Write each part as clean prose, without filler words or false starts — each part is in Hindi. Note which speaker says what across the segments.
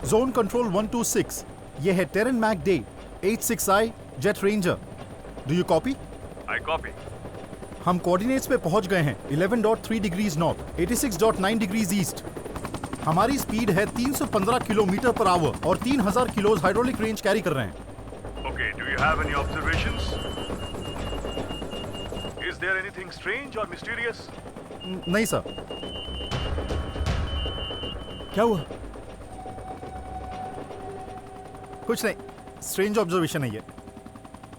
Speaker 1: जोन कंट्रोल 126, ये है टेरन मैक डे 86I jet ranger. Do you copy?
Speaker 2: I copy.
Speaker 1: हम कोऑर्डिनेट्स पे पहुंच गए हैं 11.3 डिग्रीज नॉर्थ, 86.9 डिग्रीज ईस्ट। हमारी स्पीड है 315 किलोमीटर पर आवर और 3000 किलोज हाइड्रोलिक रेंज कैरी कर रहे हैं।
Speaker 2: Okay, do you have any observations? Is there anything strange और मिस्टीरियस?
Speaker 1: नहीं सर।
Speaker 3: क्या हुआ?
Speaker 1: कुछ नहीं, स्ट्रेंज ऑब्जर्वेशन है ये।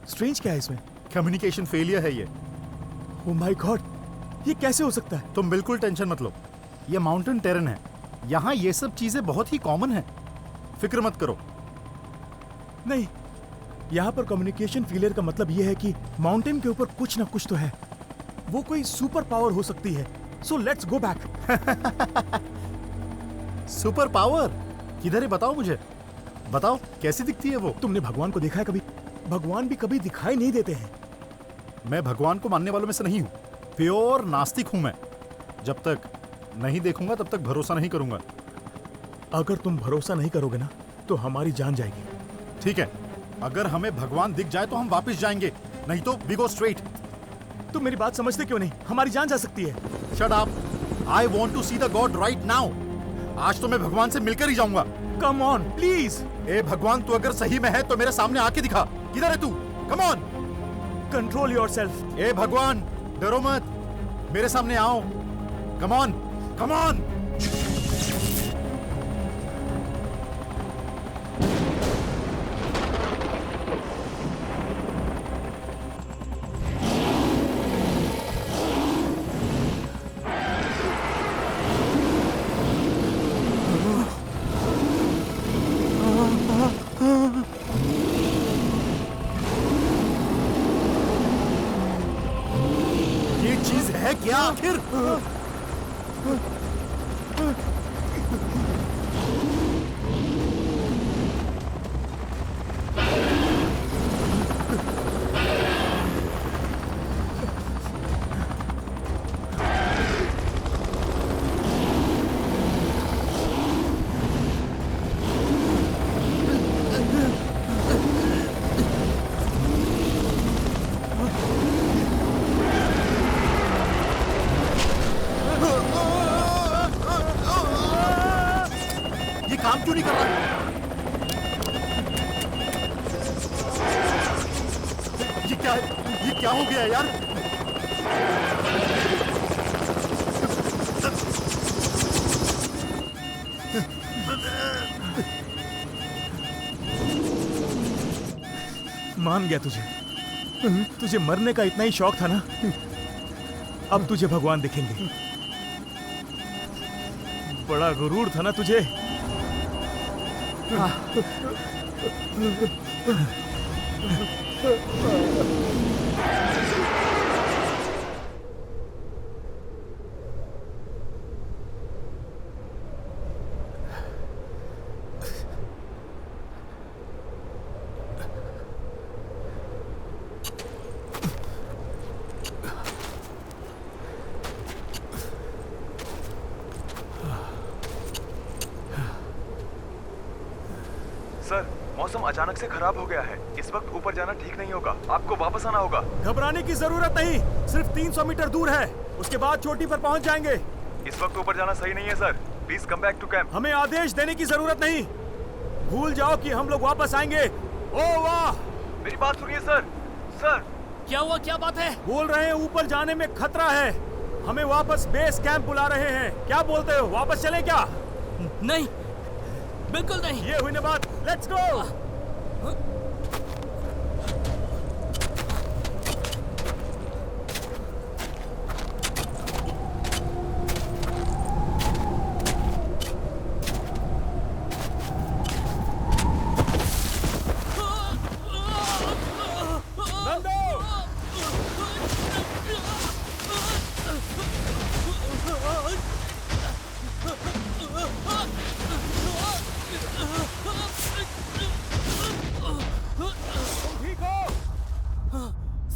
Speaker 3: स्ट्रेंज क्या है इसमें?
Speaker 1: कम्युनिकेशन फेलियर है ये।
Speaker 3: ओह माय गॉड, ये कैसे हो सकता है?
Speaker 1: तुम बिल्कुल टेंशन मत लो, ये माउंटेन टेरन है, यहाँ ये सब चीजें बहुत ही कॉमन है, फिक्र मत करो।
Speaker 3: नहीं, यहाँ पर कम्युनिकेशन फेलियर का मतलब ये है कि माउंटेन के ऊपर कुछ ना कुछ तो है। वो कोई सुपर पावर हो सकती है। So let's go back.
Speaker 1: Super power किधर है बताओ मुझे, बताओ कैसी दिखती है वो?
Speaker 3: तुमने भगवान को देखा है कभी? भगवान भी कभी दिखाई नहीं देते हैं।
Speaker 1: मैं भगवान को मानने वालों में से नहीं हूँ, प्योर नास्तिक हूँ मैं। जब तक नहीं देखूंगा तब तक भरोसा नहीं करूंगा।
Speaker 3: अगर तुम भरोसा नहीं करोगे ना तो हमारी जान जाएगी।
Speaker 1: ठीक है, अगर हमें भगवान दिख जाए तो हम वापस जाएंगे, नहीं तो वी गो स्ट्रेट।
Speaker 3: तुम मेरी बात समझते क्यों नहीं? हमारी जान जा सकती है।
Speaker 1: Shut up, I want to see the god right now. आज तो मैं भगवान से मिलकर ही जाऊंगा।
Speaker 3: Come on please.
Speaker 1: ए भगवान, तू अगर सही में है तो मेरे सामने आके दिखा, किधर है तू? Come on,
Speaker 3: control yourself.
Speaker 1: ए भगवान डरो मत, मेरे सामने आओ। Come on, come on. ये चीज है क्या आखिर? ये काम क्यों नहीं कर रहा? ये क्या हो गया यार?
Speaker 3: मान गया तुझे। तुझे मरने का इतना ही शौक था ना? अब तुझे भगवान दिखेंगे। बड़ा गुरूर था ना तुझे?
Speaker 2: सर, मौसम अचानक से खराब हो गया है। इस वक्त ऊपर जाना ठीक नहीं होगा। आपको वापस आना होगा।
Speaker 3: घबराने की जरूरत नहीं, सिर्फ 300 मीटर दूर है। उसके बाद चोटी पर पहुंच जाएंगे।
Speaker 2: इस वक्त ऊपर जाना सही नहीं है sir. Please come back to camp.
Speaker 3: हमें आदेश देने की जरूरत नहीं। भूल जाओ कि हम लोग वापस आएंगे। ओ वाह!
Speaker 2: मेरी बात सुनिए सर। सर,
Speaker 4: क्या हुआ? क्या बात है?
Speaker 3: बोल रहे हैं ऊपर जाने में खतरा है। हमें वापस बेस कैंप बुला रहे हैं। क्या बोलते हो, वापस चलें क्या?
Speaker 4: नहीं, बिल्कुल नहीं।
Speaker 3: ये हुई ना बात। Let's go.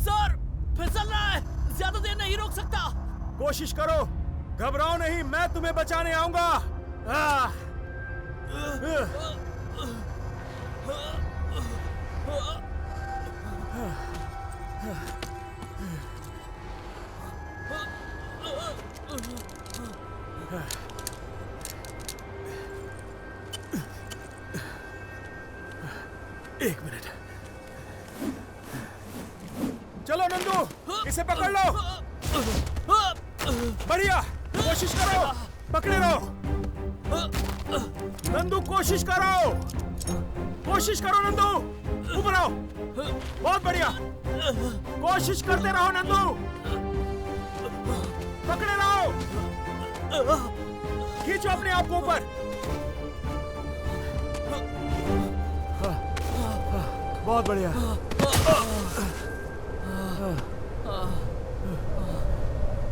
Speaker 4: सर, फिसल रहा है। ज्यादा देर नहीं रोक सकता।
Speaker 3: कोशिश करो, घबराओ नहीं, मैं तुम्हें बचाने आऊंगा। एक मिनट। चलो नंदू, इसे पकड़ लो। बढ़िया, कोशिश करो, पकड़े रहो। नंदू कोशिश करो, कोशिश करो नंदू, ऊपर आओ। बहुत बढ़िया, कोशिश करते रहो नंदू, पकड़े रहो, खींचो अपने आप को ऊपर। बहुत बढ़िया।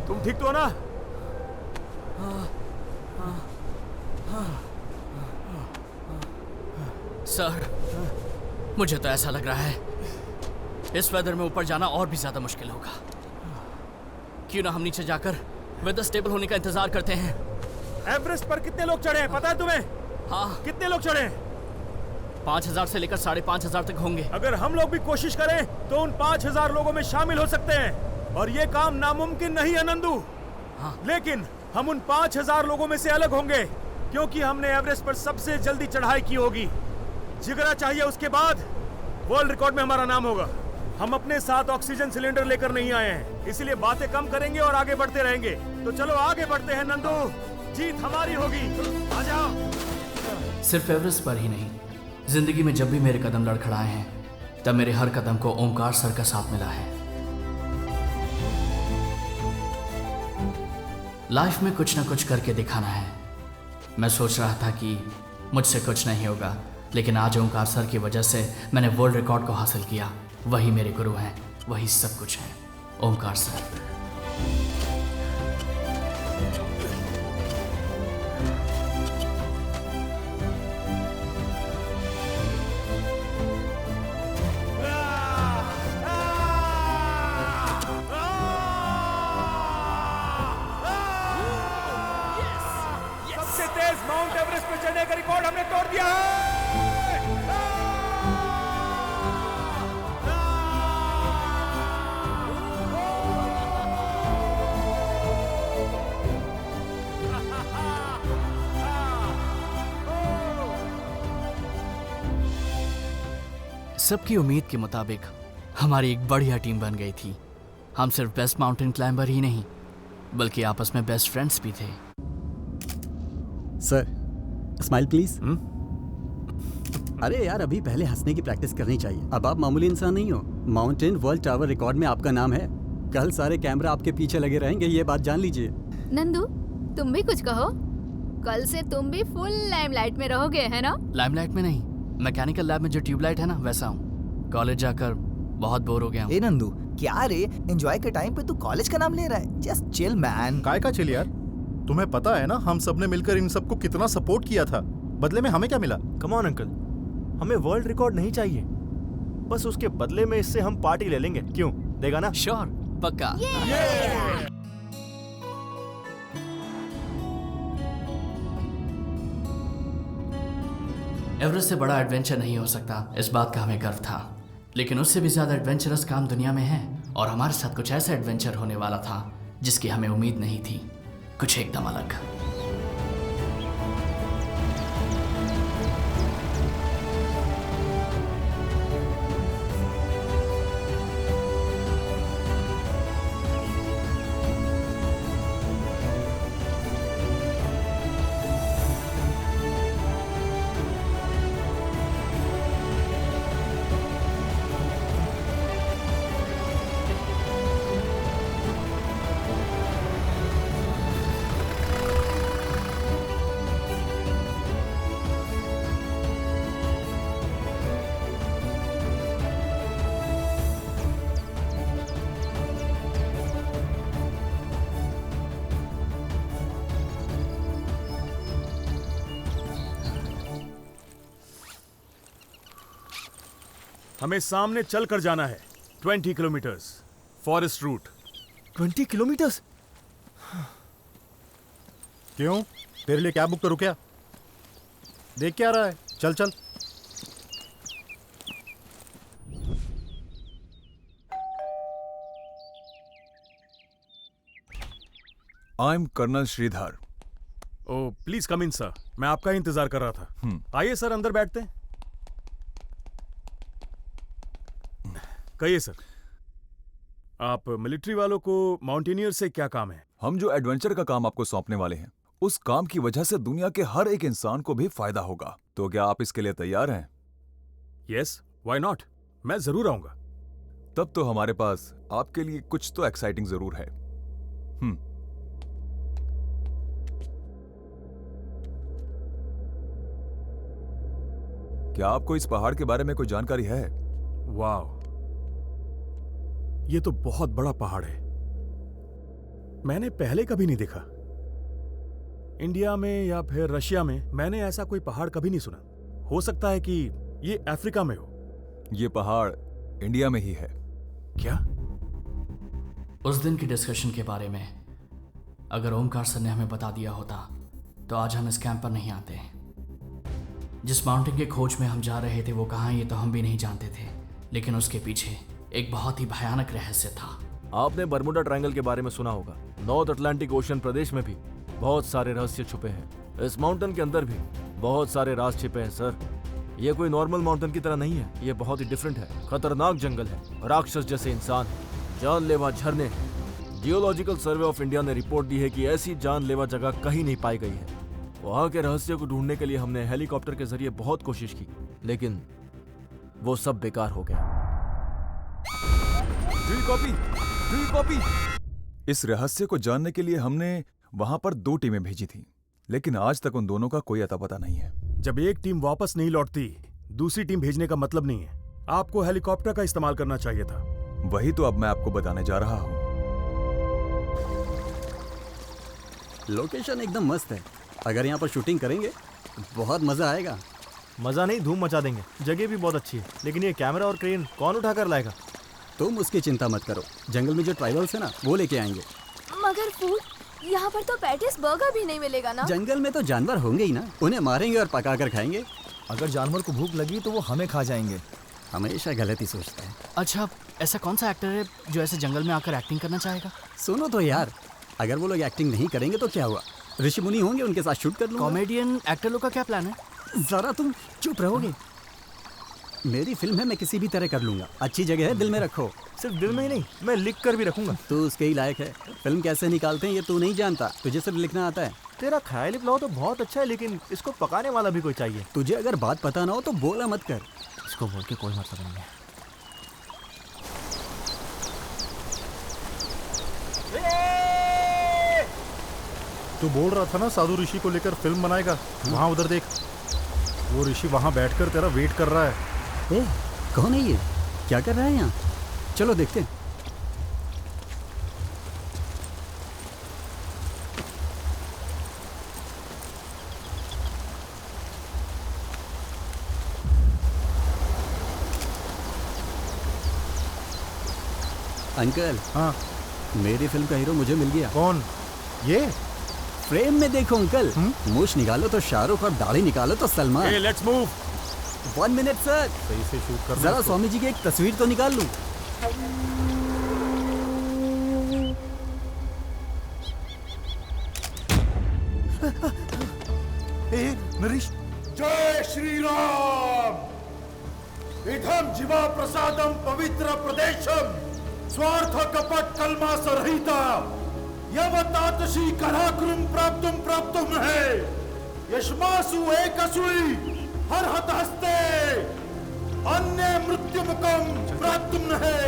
Speaker 3: तुम ठीक तो हो ना?
Speaker 4: सर, मुझे तो ऐसा लग रहा है इस वेदर में ऊपर जाना और भी ज्यादा मुश्किल होगा। क्यों ना हम नीचे जाकर वेदर स्टेबल होने का इंतजार करते हैं।
Speaker 3: एवरेस्ट पर कितने लोग चढ़े हैं पता है तुम्हें?
Speaker 4: हाँ,
Speaker 3: कितने लोग चढ़े हैं?
Speaker 4: 5000 से लेकर 5500 तक होंगे।
Speaker 3: अगर हम लोग भी कोशिश करें तो उन 5000 लोगों में शामिल हो सकते हैं, और ये काम नामुमकिन नहीं है नंदू।
Speaker 4: हाँ।
Speaker 3: लेकिन हम उन 5000 लोगों में से अलग होंगे, क्योंकि हमने एवरेस्ट पर सबसे जल्दी चढ़ाई की होगी। जिगरा चाहिए, उसके बाद वर्ल्ड रिकॉर्ड में हमारा नाम होगा। हम अपने साथ ऑक्सीजन सिलेंडर लेकर नहीं आए हैं, इसलिए बातें कम करेंगे और आगे बढ़ते रहेंगे। तो चलो आगे बढ़ते हैं नंदू, जीत हमारी होगी। आ जाओ।
Speaker 4: सिर्फ एवरेस्ट पर ही नहीं, जिंदगी में जब भी मेरे कदम लड़खड़ाए हैं, तब मेरे हर कदम को ओमकार सर का साथ मिला है। लाइफ में कुछ ना कुछ करके दिखाना है। मैं सोच रहा था कि मुझसे कुछ नहीं होगा, लेकिन आज ओमकार सर की वजह से मैंने वर्ल्ड रिकॉर्ड को हासिल किया। वही मेरे गुरु हैं, वही सब कुछ है, ओमकार सर।
Speaker 3: सबसे तेज माउंट एवरेस्ट पे चढ़ने का रिकॉर्ड हमने तोड़ दिया है।
Speaker 4: सबकी उम्मीद के मुताबिक हमारी एक बढ़िया टीम बन गई थी। हम सिर्फ बेस्ट माउंटेन क्लाइंबर ही नहीं, बल्कि आपस में बेस्ट फ्रेंड्स भी थे।
Speaker 5: Sir, smile please. अरे यार, अभी पहले हंसने की प्रैक्टिस करनी चाहिए। अब आप मामूली इंसान नहीं हो। माउंटेन वर्ल्ड टावर रिकॉर्ड में आपका नाम है। कल सारे कैमरा आपके पीछे लगे रहेंगे, ये बात जान लीजिए।
Speaker 6: नंदू, तुम भी कुछ कहो। कल से तुम भी फुल लाइमलाइट में रहोगे, है ना?
Speaker 4: लाइमलाइट में नहीं, मैकेनिकल लैब में जो ट्यूबलाइट है ना, वैसा हूँ। कॉलेज जाकर बहुत बोर हो गया हूँ।
Speaker 7: ए नंदू, क्या रे, एंजॉय के टाइम पे तू कॉलेज का नाम ले रहा है? Just chill man.
Speaker 1: काय का चिल यार? तुम्हें पता है ना हम सबने मिलकर इन सबको कितना सपोर्ट किया था। बदले में हमें क्या मिला?
Speaker 3: कम ऑन अंकल, हमें वर्ल्ड रिकॉर्ड नहीं चाहिए, बस उसके बदले में इससे हम पार्टी ले लेंगे। क्यों, देगा ना?
Speaker 4: श्योर, पक्का। एवरेस्ट से बड़ा एडवेंचर नहीं हो सकता, इस बात का हमें गर्व था। लेकिन उससे भी ज्यादा एडवेंचरस काम दुनिया में है, और हमारे साथ कुछ ऐसा एडवेंचर होने वाला था जिसकी हमें उम्मीद नहीं थी। कुछ एकदम अलग।
Speaker 3: हमें सामने चल कर जाना है 20 किलोमीटर्स फॉरेस्ट रूट।
Speaker 7: 20 किलोमीटर्स?
Speaker 1: क्यों, तेरे लिए कैब बुक करूं क्या? देख क्या रहा है? चल चल।
Speaker 8: I am colonel Sridhar.
Speaker 3: Oh please come in sir, मैं आपका ही इंतजार कर रहा था। आइए सर, अंदर बैठते हैं। कहिए सर, आप मिलिट्री वालों को माउंटेनियर से क्या काम है?
Speaker 8: हम जो एडवेंचर का काम आपको सौंपने वाले हैं, उस काम की वजह से दुनिया के हर एक इंसान को भी फायदा होगा। तो क्या आप इसके लिए तैयार हैं?
Speaker 3: यस, व्हाई नॉट, मैं जरूर आऊंगा।
Speaker 8: तब तो हमारे पास आपके लिए कुछ तो एक्साइटिंग जरूर है। क्या आपको इस पहाड़ के बारे में कोई जानकारी है?
Speaker 3: वाह, ये तो बहुत बड़ा पहाड़ है। मैंने पहले कभी नहीं देखा। इंडिया में या फिर रशिया में मैंने ऐसा कोई पहाड़ कभी नहीं सुना। हो सकता है कि ये अफ्रीका में हो।
Speaker 8: ये पहाड़ इंडिया में ही है।
Speaker 3: क्या?
Speaker 4: उस दिन की डिस्कशन के बारे में अगर ओमकार सर ने हमें बता दिया होता तो आज हम इस कैंप पर नहीं आते। जिस माउंटेन के खोज में हम जा रहे थे वो कहाँ ये तो हम भी नहीं जानते थे, लेकिन उसके पीछे एक बहुत ही भयानक रहस्य था।
Speaker 9: आपने बर्मुडा ट्रायंगल के बारे में सुना होगा। नॉर्थ अटलांटिक ओशन प्रदेश में भी बहुत सारे रहस्य छुपे हैं। इस माउंटेन के अंदर भी बहुत सारे राज छिपे हैं सर। ये कोई नॉर्मल माउंटेन की तरह नहीं है, ये बहुत ही डिफरेंट है। खतरनाक जंगल है, राक्षस जैसे इंसान, जानलेवा झरने हैं। जियोलॉजिकल सर्वे ऑफ इंडिया ने रिपोर्ट दी है कि ऐसी जानलेवा जगह कहीं नहीं पाई गई है। वहां के रहस्य को ढूंढने के लिए हमने हेलीकॉप्टर के जरिए बहुत कोशिश की, लेकिन वो सब बेकार हो गया।
Speaker 8: कॉपी। इस रहस्य को जानने के लिए हमने वहां पर 2 टीमें भेजी थी, लेकिन आज तक उन दोनों का कोई अता पता नहीं है।
Speaker 3: जब एक टीम वापस नहीं लौटती, दूसरी टीम भेजने का मतलब नहीं है। आपको हेलीकॉप्टर का इस्तेमाल करना चाहिए था।
Speaker 8: वही तो अब मैं आपको बताने जा रहा हूं।
Speaker 5: लोकेशन एकदम मस्त है। अगर यहाँ पर शूटिंग करेंगे बहुत मजा आएगा।
Speaker 9: मजा नहीं, धूम मचा देंगे। जगह भी बहुत अच्छी है, लेकिन ये कैमरा और क्रेन कौन उठा कर लाएगा?
Speaker 5: तुम उसकी चिंता मत करो, जंगल में जो ट्राइबल्स है ना वो लेके आएंगे।
Speaker 6: मगर फूड यहाँ पर तो पैटिस बर्गर भी नहीं मिलेगा ना?
Speaker 5: जंगल में तो जानवर होंगे ही ना, उन्हें मारेंगे और पका कर खाएंगे।
Speaker 7: अगर जानवर को भूख लगी तो वो हमें खा जाएंगे।
Speaker 5: हमेशा गलत ही सोचता है।
Speaker 4: अच्छा, ऐसा कौन सा एक्टर है जो ऐसे जंगल में आकर एक्टिंग करना चाहेगा?
Speaker 5: सुनो तो यार, अगर वो लोग एक्टिंग नहीं करेंगे तो क्या हुआ? ऋषि मुनि होंगे, उनके साथ शूट कर लूंगा।
Speaker 4: कॉमेडियन एक्टर लोग का क्या प्लान है?
Speaker 5: जरा तुम चुप रहोगे? मेरी फिल्म है, मैं किसी भी तरह कर लूंगा। अच्छी जगह है, दिल में रखो।
Speaker 9: सिर्फ दिल में ही नहीं, मैं लिख कर भी रखूंगा।
Speaker 5: तू उसके ही लायक है। फिल्म कैसे निकालते हैं ये तू नहीं जानता, तुझे सिर्फ लिखना आता है।
Speaker 9: तेरा ख्याली प्लाव तो बहुत अच्छा है, लेकिन इसको पकाने वाला भी कोई चाहिए।
Speaker 5: तुझे अगर बात पता ना हो तो बोला मत कर।
Speaker 9: इसको बोल के कोई मतलब नहीं है।
Speaker 1: तू बोल रहा था ना साधु ऋषि को लेकर फिल्म बनाएगा। वहाँ उधर देख, वो ऋषि वहाँ बैठकर तेरा वेट कर रहा है।
Speaker 5: ए, कौन है ये? क्या कर रहा है यहाँ? चलो देखते हैं। अंकल,
Speaker 1: हाँ,
Speaker 5: मेरी फिल्म का हीरो मुझे मिल गया।
Speaker 1: कौन? ये
Speaker 5: फ्रेम में देखो अंकल, मूछ निकालो तो शाहरुख और दाढ़ी निकालो तो Salman.
Speaker 3: Let's move.
Speaker 5: 1 minute sir,
Speaker 1: सही से शूट कर।
Speaker 5: जरा स्वामी जी की एक तस्वीर तो निकाल लूं।
Speaker 1: नरेश,
Speaker 3: जय श्री राम। इदम जीवा प्रसादम पवित्र प्रदेशम स्वार्थ कपट कलमा सरहिता यवतातशी कराकृम प्राप्तुम है यशमासु एकसुई हर हत हस्ते अन्य मृत्युमुखम प्राप्तुम है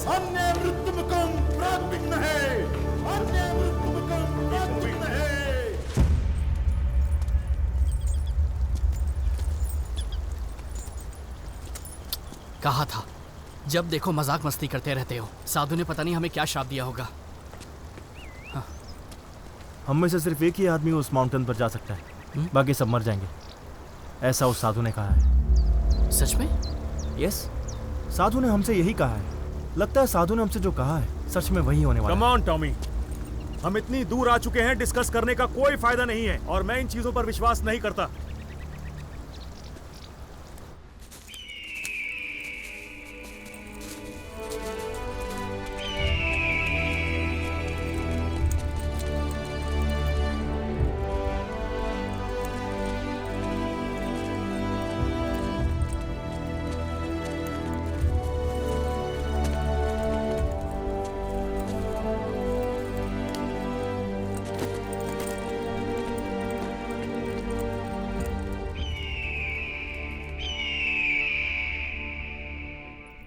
Speaker 3: अन्य मृत्युमुखम प्राप्तुम है अन्य मृत्युमुखम प्राप्तुम है।
Speaker 4: कहा था, जब देखो मजाक मस्ती करते रहते हो। साधु ने पता नहीं हमें क्या श्राप दिया होगा।
Speaker 9: हम में से सिर्फ एक ही आदमी उस माउंटेन पर जा सकता है, बाकी सब मर जाएंगे, ऐसा उस साधु ने कहा है।
Speaker 4: सच में?
Speaker 9: यस, साधु ने हमसे यही कहा है। लगता है साधु ने हमसे जो कहा है सच में वही होने वाला है।
Speaker 3: कम ऑन टॉमी, हम इतनी दूर आ चुके हैं, डिस्कस करने का कोई फायदा नहीं है और मैं इन चीजों पर विश्वास नहीं करता।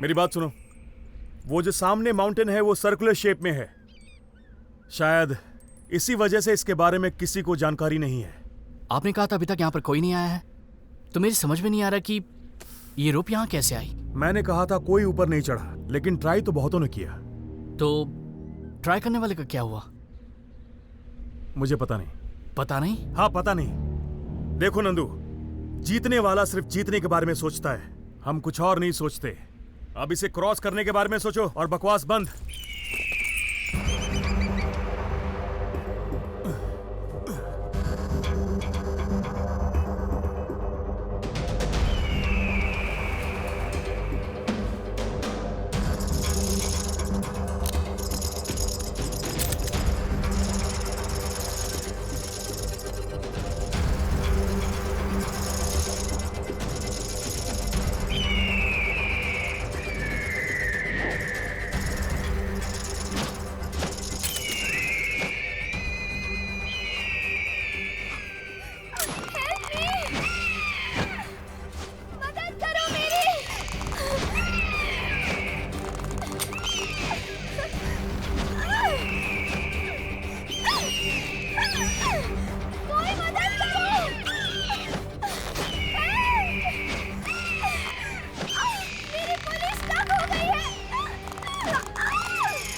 Speaker 3: मेरी बात सुनो, वो जो सामने माउंटेन है वो सर्कुलर शेप में है। शायद इसी वजह से इसके बारे में किसी को जानकारी नहीं है।
Speaker 4: आपने कहा था अभी तक यहाँ पर कोई नहीं आया है, तो मेरी समझ में नहीं आ रहा कि ये रोप यहाँ कैसे आई।
Speaker 3: मैंने कहा था कोई ऊपर नहीं चढ़ा, लेकिन ट्राई तो बहुतों ने किया।
Speaker 4: तो ट्राई करने वाले का क्या हुआ?
Speaker 3: मुझे पता नहीं।
Speaker 4: पता नहीं?
Speaker 3: हाँ, पता नहीं। देखो नंदू, जीतने वाला सिर्फ जीतने के बारे में सोचता है, हम कुछ और नहीं सोचते। अब इसे क्रॉस करने के बारे में सोचो और बकवास बंद।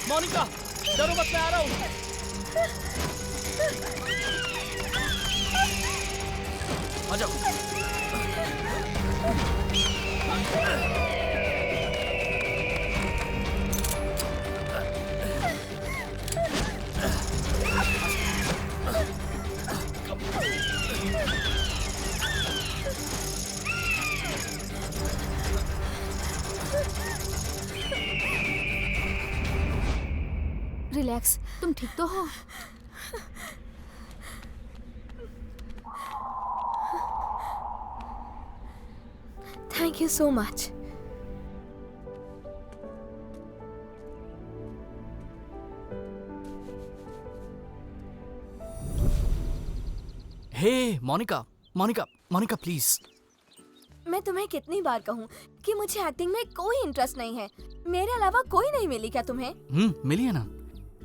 Speaker 4: मोनिका, डरो मत, मैं आ रहा हूँ। आ जाओ।
Speaker 6: रिलैक्स, तुम ठीक तो हो?
Speaker 10: Thank you so much.
Speaker 4: Hey Monica, Monica, Monica please.
Speaker 10: मैं तुम्हें कितनी बार कहूँ कि मुझे एक्टिंग में कोई इंटरेस्ट नहीं है। मेरे अलावा कोई नहीं मिली क्या तुम्हें?
Speaker 4: मिली है ना,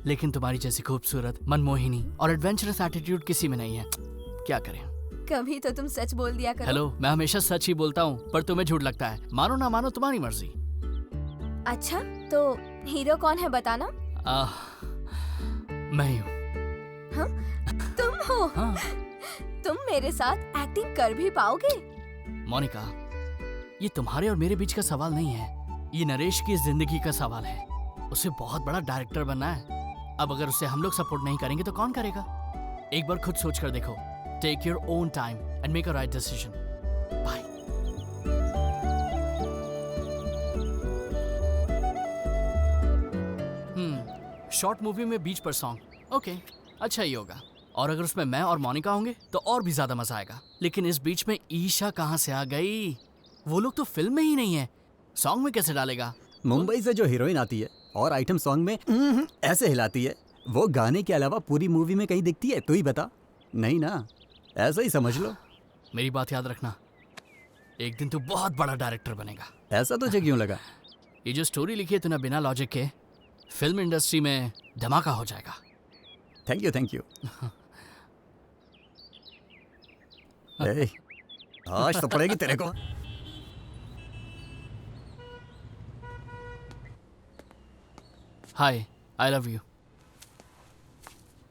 Speaker 4: लेकिन तुम्हारी जैसी खूबसूरत, मनमोहिनी और एडवेंचरस एटीट्यूड किसी में नहीं है। क्या करें?
Speaker 10: कभी तो तुम सच बोल दिया करो।
Speaker 4: हेलो, मैं हमेशा सच ही बोलता हूँ, पर तुम्हें झूठ लगता है। मानो ना मानो तुम्हारी मर्जी।
Speaker 10: अच्छा, तो हीरो कौन है बताना?
Speaker 4: मैं ही हूँ।
Speaker 10: हाँ? तुम हो?
Speaker 4: हाँ।
Speaker 10: तुम मेरे साथ एक्टिंग कर भी पाओगे?
Speaker 4: मोनिका, ये तुम्हारे और मेरे बीच का सवाल नहीं है, ये नरेश की जिंदगी का सवाल है। उसे बहुत बड़ा डायरेक्टर बनना है। अब अगर उसे हम लोग सपोर्ट नहीं करेंगे तो कौन करेगा? एक बार खुद सोच कर देखो। Take your own time and make a right decision. Bye. Short movie में बीच पर सॉन्ग, ओके, अच्छा ही होगा। और अगर उसमें मैं और मोनिका होंगे तो और भी ज्यादा मजा आएगा। लेकिन इस बीच में ईशा कहाँ से आ गई? वो लोग तो फिल्म में ही नहीं है, सॉन्ग में कैसे डालेगा?
Speaker 5: मुंबई से जो हीरोइन आती है और आइटम सॉन्ग में ऐसे हिलाती है, वो गाने के अलावा पूरी मूवी में कहीं दिखती है? तू ही बता। नहीं ना, ऐसा ही समझ लो।
Speaker 4: मेरी बात याद रखना, एक दिन तू बहुत बड़ा डायरेक्टर बनेगा।
Speaker 5: ऐसा तुझे क्यों लगा?
Speaker 4: ये जो स्टोरी लिखी है तूने बिना लॉजिक के, फिल्म इंडस्ट्री में धमाका हो जाएगा।
Speaker 5: Thank you, thank you. आज तो पड़ेगी तेरे को।
Speaker 4: Hi, I love you.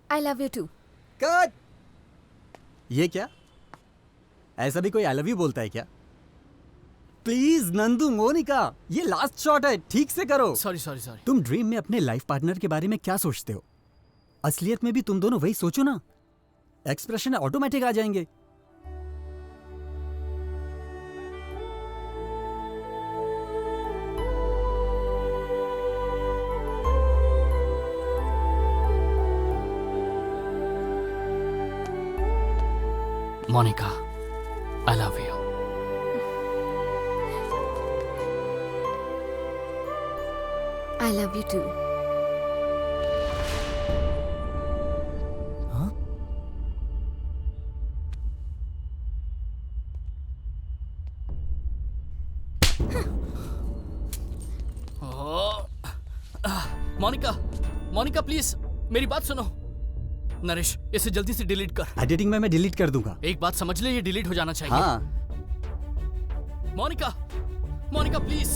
Speaker 10: I love you too.
Speaker 5: Cut. ये क्या? ऐसा भी कोई आई लव यू बोलता है क्या? प्लीज नंदू, मोनिका, ये लास्ट शॉट है, ठीक से करो।
Speaker 4: Sorry sorry sorry.
Speaker 5: तुम ड्रीम में अपने लाइफ पार्टनर के बारे में क्या सोचते हो? असलियत में भी तुम दोनों वही सोचो ना, एक्सप्रेशन ऑटोमेटिक आ जाएंगे।
Speaker 4: Monica, I love you.
Speaker 10: I love you too.
Speaker 4: Monica, Monica please मेरी बात सुनो। नरेश, इसे जल्दी से डिलीट कर।
Speaker 5: एडिटिंग में मैं डिलीट कर दूंगा।
Speaker 4: एक बात समझ ले, ये डिलीट हो जाना चाहिए।
Speaker 5: हाँ।
Speaker 4: Monica, Monica please.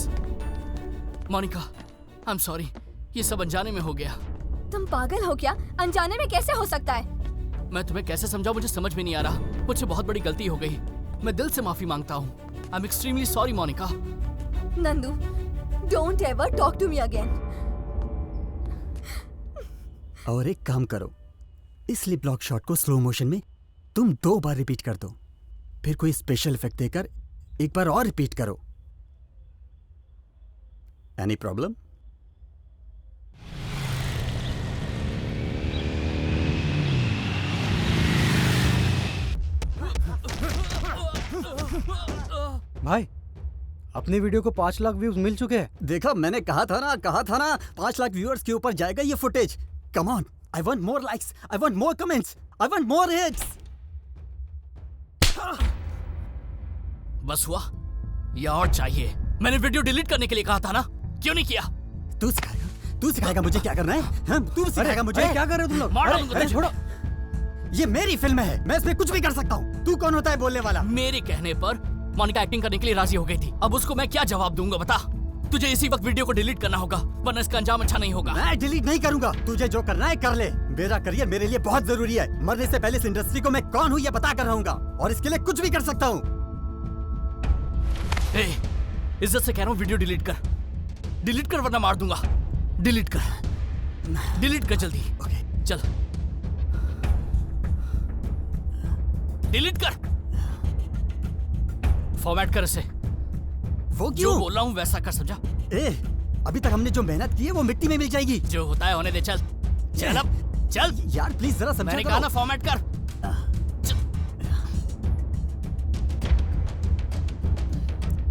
Speaker 4: Monica, I am sorry, ये सब अनजाने में हो गया।
Speaker 10: तुम पागल हो क्या? अनजाने में कैसे हो सकता है?
Speaker 4: मैं तुम्हें कैसे समझाऊं, मुझे समझ में नहीं आ रहा। मुझसे बहुत बड़ी गलती हो गई, मैं दिल से माफी मांगता हूँ। I am extremely sorry Monica.
Speaker 10: Nandu, don't ever talk to me again.
Speaker 5: और एक काम करो, इस लिप लॉक शॉट को स्लो मोशन में तुम 2 बार रिपीट कर दो, फिर कोई स्पेशल इफेक्ट देकर एक बार और रिपीट करो। Any problem?
Speaker 11: भाई, अपनी वीडियो को 5 लाख व्यूज मिल चुके हैं।
Speaker 5: देखा, मैंने कहा था ना 5 लाख व्यूअर्स के ऊपर जाएगा ये footage. Come on, I want more likes, I want more comments, I want more hits.
Speaker 4: बस हुआ या और चाहिए? मैंने वीडियो डिलीट करने के लिए कहा था ना, क्यों नहीं किया?
Speaker 5: तू सिखाएगा मुझे क्या करना है? हाँ? तू सिखाएगा मुझे?
Speaker 11: क्या कर रहे हो तुम लोग?
Speaker 4: मार डालूंगा तुझे।
Speaker 11: छोड़ो।
Speaker 5: ये मेरी फिल्म है, मैं इसमें कुछ भी कर सकता हूँ। तू कौन होता है बोलने वाला?
Speaker 4: मेरे कहने पर मोनिका एक्टिंग करने के लिए राजी हो गई थी। अब उसको मैं क्या जवाब दूंगा बता? तुझे इसी वक्त वीडियो को डिलीट करना होगा, वरना इसका अंजाम अच्छा नहीं होगा।
Speaker 5: मैं डिलीट नहीं करूंगा, तुझे जो करना है कर ले। मेरा करियर मेरे लिए बहुत जरूरी है। मरने से पहले इस इंडस्ट्री को मैं कौन हूँ ये बता कर रहूंगा, और इसके लिए कुछ भी कर सकता हूँ।
Speaker 4: इज्जत से कह रहा हूँ, वीडियो डिलीट कर, डिलीट कर वरना मार दूंगा। डिलीट कर, डिलीट कर जल्दी।
Speaker 5: ओके
Speaker 4: चल, डिलीट कर, फॉर्मेट कर इसे।
Speaker 5: वो
Speaker 4: जो
Speaker 5: क्यों?
Speaker 4: बोल रहा हूँ वैसा कर, समझा?
Speaker 5: अभी तक हमने जो मेहनत की है वो मिट्टी में मिल जाएगी।
Speaker 4: जो होता है होने दे। चल चल अब चल
Speaker 5: यार प्लीज जरा समझा
Speaker 4: मैंने
Speaker 5: करो।
Speaker 4: कहा ना फॉर्मेट कर।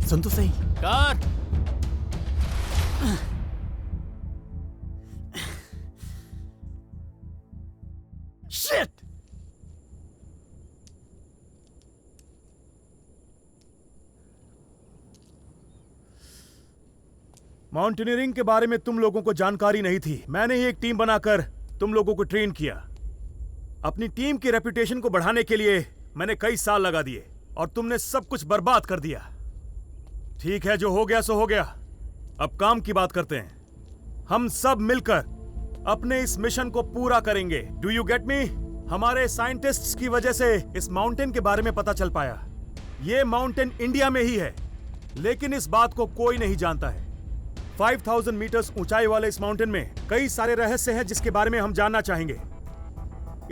Speaker 5: सुन तो सही।
Speaker 4: कर।
Speaker 5: शिट!
Speaker 3: माउंटेनियरिंग के बारे में तुम लोगों को जानकारी नहीं थी। मैंने ही एक टीम बनाकर तुम लोगों को ट्रेन किया। अपनी टीम की रेपुटेशन को बढ़ाने के लिए मैंने कई साल लगा दिए, और तुमने सब कुछ बर्बाद कर दिया। ठीक है, जो हो गया सो हो गया। अब काम की बात करते हैं। हम सब मिलकर अपने इस मिशन को पूरा करेंगे। Do you get me? हमारे साइंटिस्ट्स की वजह से इस माउंटेन के बारे में पता चल पाया। ये माउंटेन इंडिया में ही है, लेकिन इस बात को कोई नहीं जानता है। 5000 मीटर्स ऊंचाई वाले इस माउंटेन में कई सारे रहस्य हैं जिसके बारे में हम जानना चाहेंगे।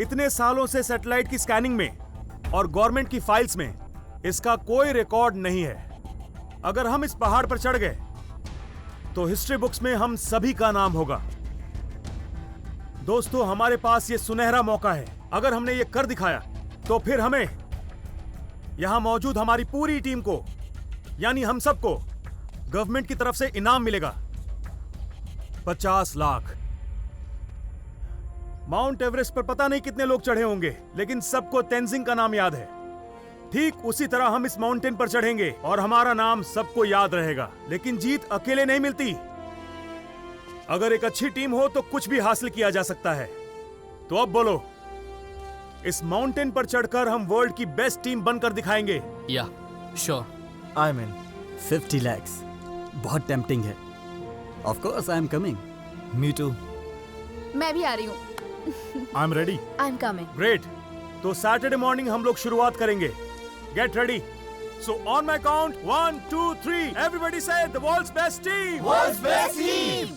Speaker 3: इतने सालों से सैटेलाइट की स्कैनिंग में और गवर्नमेंट की फाइल्स में इसका कोई रिकॉर्ड नहीं है। अगर हम इस पहाड़ पर चढ़ गए तो हिस्ट्री बुक्स में हम सभी का नाम होगा। दोस्तों, हमारे पास ये सुनहरा मौका है। अगर हमने ये कर दिखाया तो फिर हमें यहां मौजूद हमारी पूरी टीम को, यानी हम सबको, गवर्नमेंट की तरफ से इनाम मिलेगा 50 लाख। माउंट एवरेस्ट पर पता नहीं कितने लोग चढ़े होंगे, लेकिन सबको तेंजिंग का नाम याद है। ठीक उसी तरह हम इस माउंटेन पर चढ़ेंगे और हमारा नाम सबको याद रहेगा। लेकिन जीत अकेले नहीं मिलती। अगर एक अच्छी टीम हो तो कुछ भी हासिल किया जा सकता है। तो अब बोलो, इस माउंटेन पर चढ़कर हम वर्ल्ड की बेस्ट टीम बनकर दिखाएंगे।
Speaker 4: Yeah sure,
Speaker 9: I mean
Speaker 5: 50 lakhs बहुत टेम्पटिंग है। Of course I am coming.
Speaker 9: Me too.
Speaker 6: मैं भी आ रही हूँ।
Speaker 3: I am ready.
Speaker 10: I am coming.
Speaker 3: Great. तो सैटरडे मॉर्निंग हम लोग शुरुआत करेंगे। Get ready. So on my count 1 2 3 everybody say the world's best team. World's best team.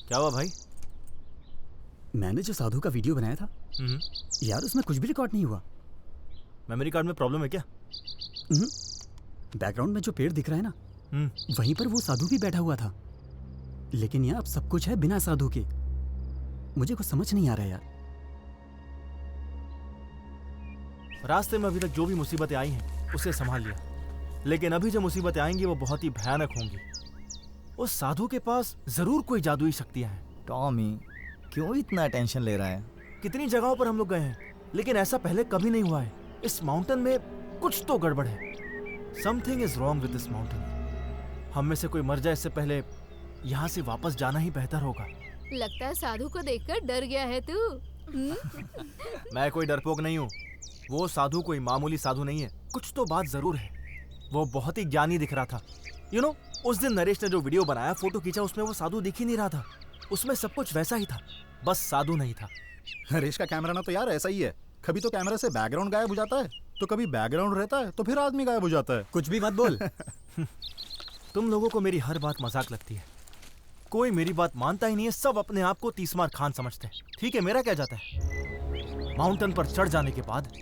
Speaker 9: क्या हुआ भाई?
Speaker 5: मैंने जो साधु का वीडियो बनाया था यार, उसमें कुछ भी रिकॉर्ड नहीं हुआ।
Speaker 9: मेमोरी कार्ड में प्रॉब्लम है क्या?
Speaker 5: बैकग्राउंड में जो पेड़ दिख रहा है ना, वहीं पर वो साधु भी बैठा हुआ था, लेकिन यहाँ अब सब कुछ है बिना साधु के। मुझे कुछ समझ नहीं आ रहा है यार।
Speaker 9: रास्ते में अभी तक जो भी मुसीबतें आई हैं उसे संभाल लिया, लेकिन अभी जो मुसीबतें आएंगी वो बहुत ही भयानक होंगी। उस साधु के पास जरूर कोई जादुई शक्तियां हैं।
Speaker 7: टॉमी क्यों इतना टेंशन ले रहा है?
Speaker 9: कितनी जगहों पर हम लोग गए हैं, लेकिन ऐसा पहले कभी नहीं हुआ है। इस माउंटेन में कुछ तो गड़बड़ है। Something is wrong with this mountain. हम में से कोई मर जाए इससे पहले यहाँ से वापस जाना ही बेहतर होगा।
Speaker 6: लगता है साधु को देखकर डर गया है तू।
Speaker 9: मैं कोई डरपोक नहीं हूँ। वो साधु कोई मामूली साधु नहीं है। कुछ तो बात जरूर है। वो बहुत ही ज्ञानी दिख रहा था। यू नो, उस दिन नरेश ने जो वीडियो बनाया, फोटो खींचा, उसमें वो साधु दिख ही नहीं रहा था। उसमें सब कुछ वैसा ही था, बस साधु नहीं था।
Speaker 1: नरेश का कैमरा ना तो यार ऐसा ही है, कभी तो कैमरा से बैकग्राउंड गायब हो जाता है, तो कभी बैकग्राउंड रहता है तो फिर आदमी गायब हो जाता है।
Speaker 5: कुछ भी मत बोल।
Speaker 9: तुम लोगों को मेरी हर बात मजाक लगती है। कोई मेरी बात मानता ही नहीं है। सब अपने आप को तीसमार खान समझते हैं। ठीक है, मेरा क्या जाता है? माउंटेन पर चढ़ जाने के बाद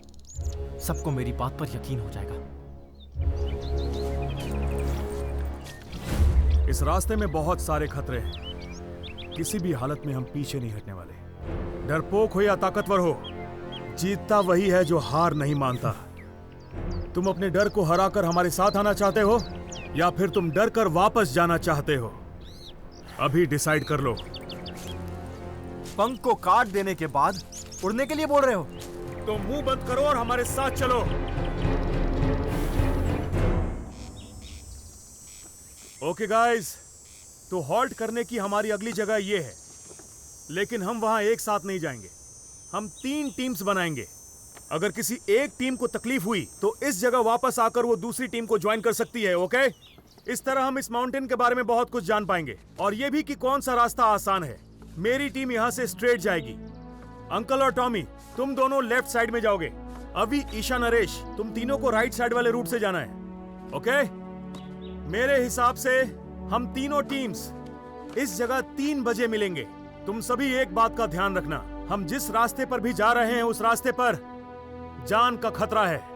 Speaker 9: सबको मेरी बात पर यकीन हो जाएगा।
Speaker 3: इस रास्ते में बहुत सारे खतरे हैं। किसी भी हालत में हम पीछे नहीं हटने वाले। डरपोक हो या ताकतवर हो, जीतता वही है जो हार नहीं मानता। तुम अपने डर को हराकर हमारे साथ आना चाहते हो या फिर तुम डर कर वापस जाना चाहते हो? अभी डिसाइड कर लो।
Speaker 9: पंख को काट देने के बाद उड़ने के लिए बोल रहे हो?
Speaker 3: तो मुंह बंद करो और हमारे साथ चलो। ओके गाइस, तो हॉल्ट करने की हमारी अगली जगह ये है, लेकिन हम वहां एक साथ नहीं जाएंगे। हम 3 टीम्स बनाएंगे। अगर किसी एक टीम को तकलीफ हुई तो इस जगह वापस आकर वो दूसरी टीम को ज्वाइन कर सकती है। ओके? इस तरह हम इस माउंटेन के बारे में बहुत कुछ जान पाएंगे, और ये भी कि कौन सा रास्ता आसान है। मेरी टीम यहाँ से स्ट्रेट जाएगी। अंकल और टॉमी, तुम दोनों लेफ्ट साइड में जाओगे। अभी, ईशा, नरेश, तुम तीनों को राइट साइड वाले रूट से जाना है। ओके? मेरे हिसाब से हम तीनों टीम्स इस जगह 3 बजे मिलेंगे। तुम सभी एक बात का ध्यान रखना, हम जिस रास्ते पर भी जा रहे हैं उस रास्ते पर जान का खतरा है।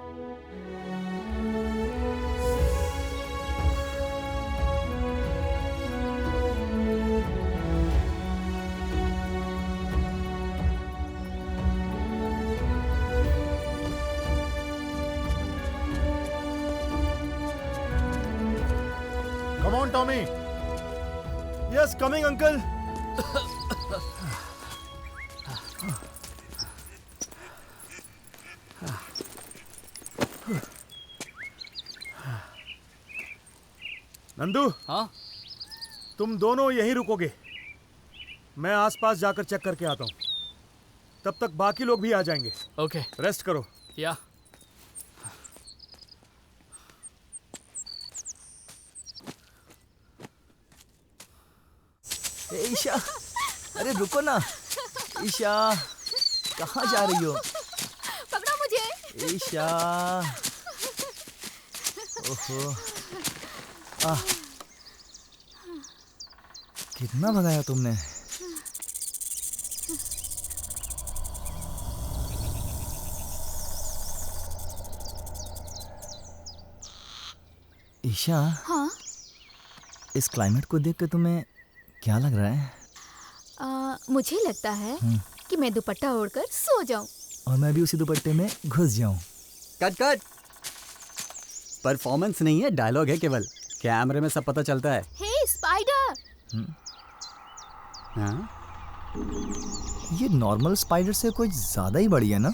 Speaker 1: Come on, Tommy.
Speaker 9: Yes, coming, uncle.
Speaker 3: Nandu,
Speaker 4: हाँ?
Speaker 3: तुम दोनों यहीं रुकोगे। मैं आसपास जाकर चेक करके आता हूँ। तब तक बाकी लोग भी आ जाएंगे।
Speaker 4: ओके।
Speaker 3: रेस्ट करो।
Speaker 4: या।
Speaker 7: ईशा, अरे रुको ना। ईशा, कहाँ जा रही हो?
Speaker 6: पकड़ो मुझे।
Speaker 7: ईशा, ओहो, कितना भगाया तुमने? ईशा,
Speaker 6: हाँ?
Speaker 7: इस क्लाइमेट को देख के तुम्हें क्या लग रहा है?
Speaker 6: मुझे लगता है कि मैं दुपट्टा ओढ़कर सो जाऊं।
Speaker 7: और मैं भी उसी दुपट्टे में घुस जाऊं।
Speaker 5: Cut cut. परफॉर्मेंस नहीं है, डायलॉग है केवल। कैमरे में सब पता चलता है।
Speaker 6: हे स्पाइडर!
Speaker 5: हाँ?
Speaker 7: ये नॉर्मल स्पाइडर से कुछ ज्यादा ही बड़ी है ना?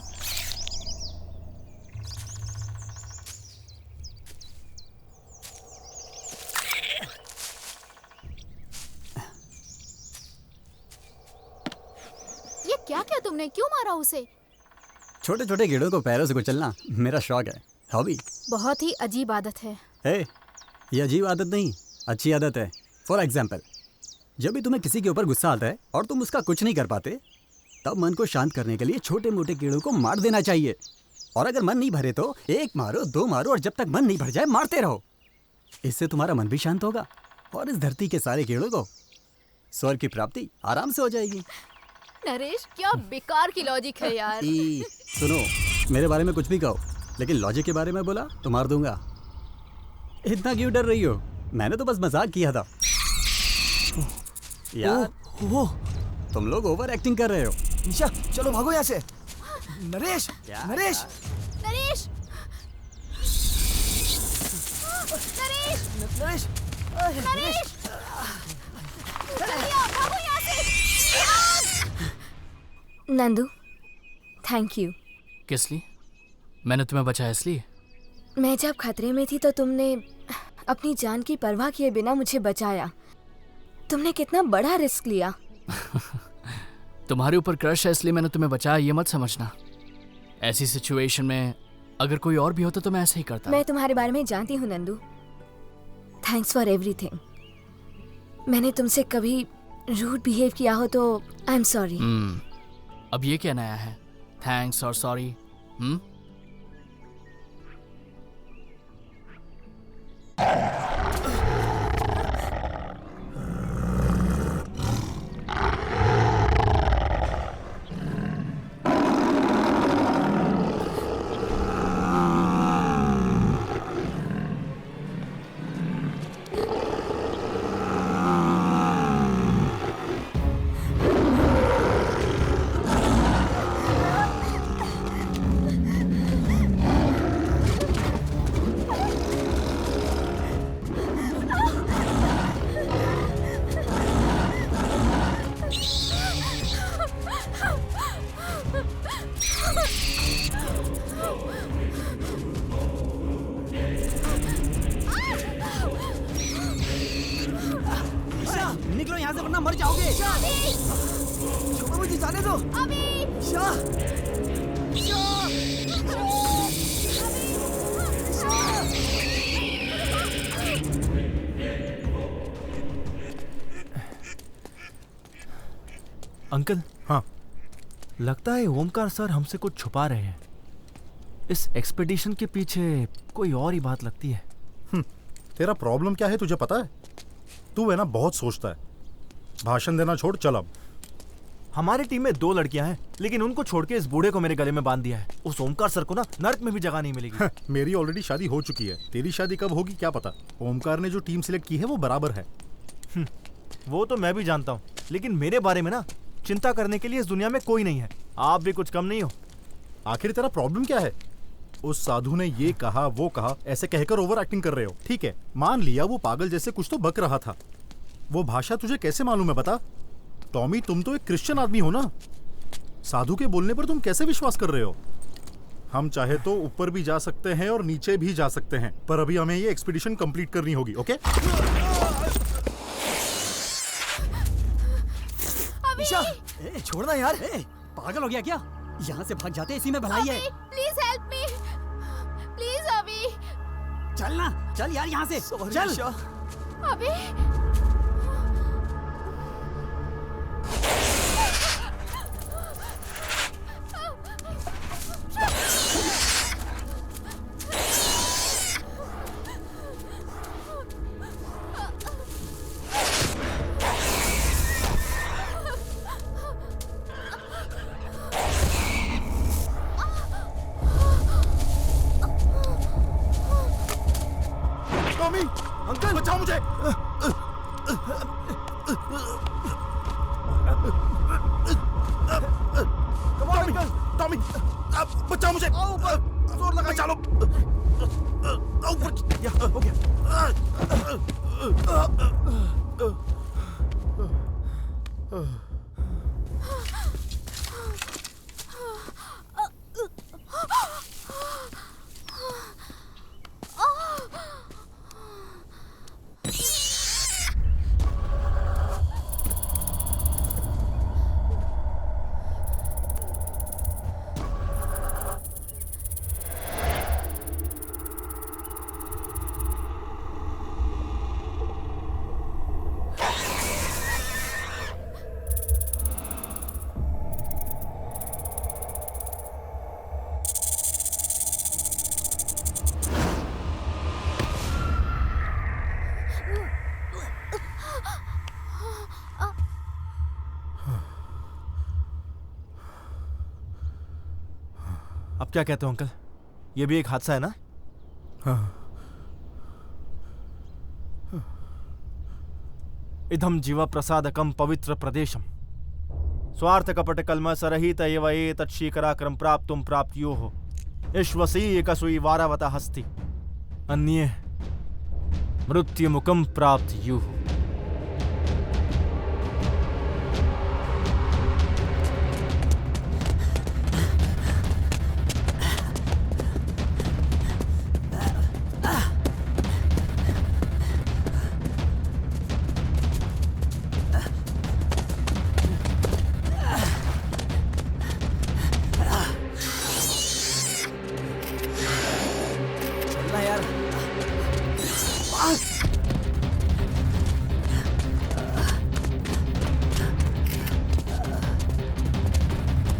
Speaker 6: ये क्या क्या तुमने, क्यों मारा उसे?
Speaker 5: छोटे छोटे कीड़ों को पैरों से कुचलना मेरा शौक है, हॉबी।
Speaker 6: बहुत ही अजीब आदत है।
Speaker 5: हे, ये अजीब आदत नहीं, अच्छी आदत है। फॉर एग्जाम्पल, जब भी तुम्हें किसी के ऊपर गुस्सा आता है और तुम उसका कुछ नहीं कर पाते, तब मन को शांत करने के लिए छोटे मोटे कीड़ों को मार देना चाहिए। और अगर मन नहीं भरे तो 1 मारो, 2 मारो, और जब तक मन नहीं भर जाए मारते रहो। इससे तुम्हारा मन भी शांत होगा और इस धरती के सारे कीड़ों को स्वर्ग की प्राप्ति आराम से हो जाएगी।
Speaker 6: नरेश क्या बेकार की लॉजिक है यार।
Speaker 5: सुनो, मेरे बारे में कुछ भी कहो, लेकिन लॉजिक के बारे में बोला तो मार दूंगा। इतना क्यों डर रही हो? मैंने तो बस मजाक किया था यार। तुम लोग ओवर एक्टिंग कर रहे हो।
Speaker 7: निशा चलो भागो यहाँ से। नरेश नरेश
Speaker 6: नरेश नरेश
Speaker 7: नरेश
Speaker 6: नरेश जल्दी आओ, भागो यहाँ से।
Speaker 10: Nandu thank you.
Speaker 4: किस लिए? मैंने तुम्हें बचाया इसलिए?
Speaker 10: मैं जब खतरे में थी तो तुमने अपनी जान की परवाह किए बिना मुझे बचाया। तुमने कितना बड़ा रिस्क लिया।
Speaker 4: तुम्हारे ऊपर क्रश है इसलिए मैंने तुम्हें बचाया, ये मत समझना। ऐसी सिचुएशन में अगर कोई और भी होता तो मैं ऐसे ही करता।
Speaker 10: मैं तुम्हारे बारे में जानती हूँ नंदू। Thanks for everything. मैंने तुमसे कभी रूड बिहेव किया हो तो आई एम सॉरी।
Speaker 4: अब ये क्या नया है? थैंक्स और सॉरी?
Speaker 5: निकलो यहाँ से वरना मर जाओगे।
Speaker 7: छोड़ो मुझे जाने दो।
Speaker 9: अंकल।
Speaker 3: हाँ
Speaker 9: लगता है ओमकार सर हमसे कुछ छुपा रहे हैं। इस एक्सपेडिशन के पीछे कोई और ही बात लगती है।
Speaker 1: तेरा प्रॉब्लम क्या है तुझे पता है? तू है ना बहुत सोचता है। भाषण देना छोड़, चल अब।
Speaker 9: हमारी टीम में 2 लड़कियां हैं, लेकिन उनको छोड़ के इस बूढ़े को मेरे गले में बांध दिया है। उस ओमकार सर को ना नर्क में भी जगह नहीं मिलेगी।
Speaker 1: मेरी ऑलरेडी शादी हो चुकी है, तेरी शादी कब होगी क्या पता। ओमकार ने जो टीम सिलेक्ट की है वो बराबर है।
Speaker 9: वो तो मैं भी जानता हूँ, लेकिन मेरे बारे में ना चिंता करने के लिए इस दुनिया में कोई नहीं है। आप भी कुछ कम नहीं हो।
Speaker 1: आखिर तेरा प्रॉब्लम क्या है? उस साधु ने ये कहा वो कहा ऐसे कहकर ओवर एक्टिंग कर रहे हो। ठीक है, मान लिया वो पागल जैसे कुछ तो बक रहा था। वो भाषा तुझे कैसे मालूम है बता? टॉमी, तुम तो एक क्रिश्चियन आदमी हो ना। साधु के बोलने पर तुम कैसे विश्वास कर रहे हो? हम चाहे तो ऊपर भी जा सकते हैं और नीचे भी जा सकते हैं, पर अभी हमें ये एक्सपीडिशन कंप्लीट करनी होगी। ओके?
Speaker 7: छोड़ना यार।
Speaker 5: पागल हो गया क्या? यहाँ से भाग जाते, इसी में भलाई है।
Speaker 6: प्लीज हेल्प मी, प्लीज अभी।
Speaker 5: चल ना, चल यार यहाँ से। चल
Speaker 6: अभी
Speaker 1: अंकल बचाओ मुझे। टॉमी, बचाओ मुझे। जोर लगा, बचा लो। हो गया।
Speaker 9: अब क्या कहते हो अंकल, ये भी एक हादसा है ना? इदम जीव प्रसादकम पवित्र प्रदेशम स्वार्थ कपट कलम सरहित एव एतत् शीकराक्रम प्राप्तुम प्राप्त्योः ईश्वसी एकसुई वारावत हस्ति अन्ये मृत्युमुखम प्राप्त्युः।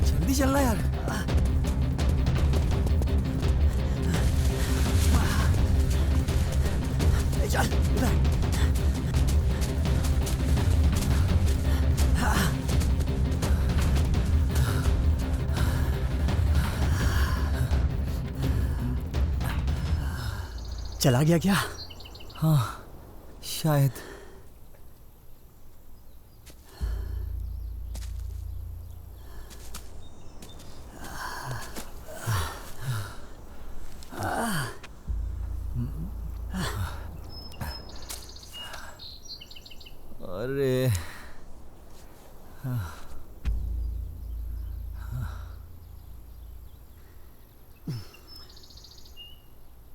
Speaker 7: जल्दी चलना यार। चल उधर।
Speaker 5: चला गया क्या?
Speaker 7: हाँ शायद। अरे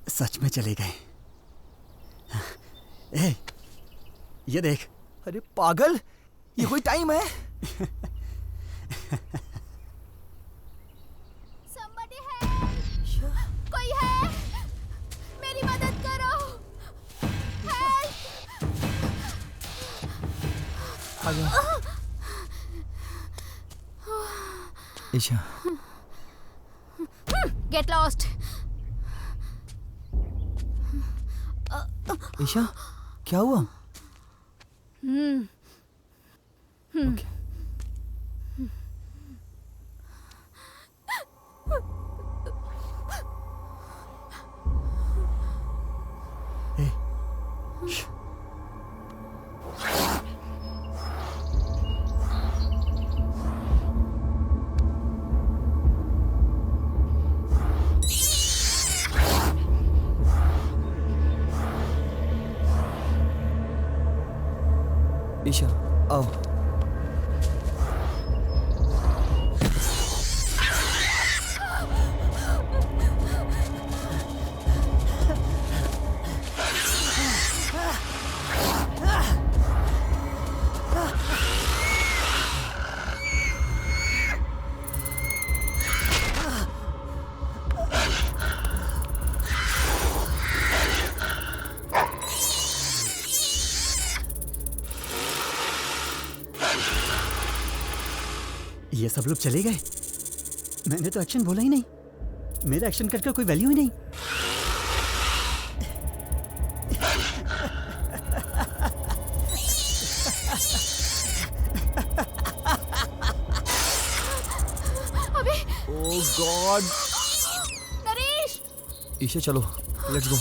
Speaker 5: सच में चले गए। ए, ये देख।
Speaker 7: अरे पागल, ये कोई टाइम है?
Speaker 6: Somebody help! कोई है? मेरी मदद करो। Help!
Speaker 7: Isha.
Speaker 6: Get lost!
Speaker 7: Isha, क्या हुआ?
Speaker 6: Okay.
Speaker 5: ए,
Speaker 7: ईशा आओ।
Speaker 5: ये सब लोग चले गए। मैंने तो एक्शन बोला ही नहीं। मेरा एक्शन कट का कोई वैल्यू ही नहीं।
Speaker 6: अबे
Speaker 7: ओह गॉड।
Speaker 6: नरेश!
Speaker 7: ईशा चलो, लेट्स गो।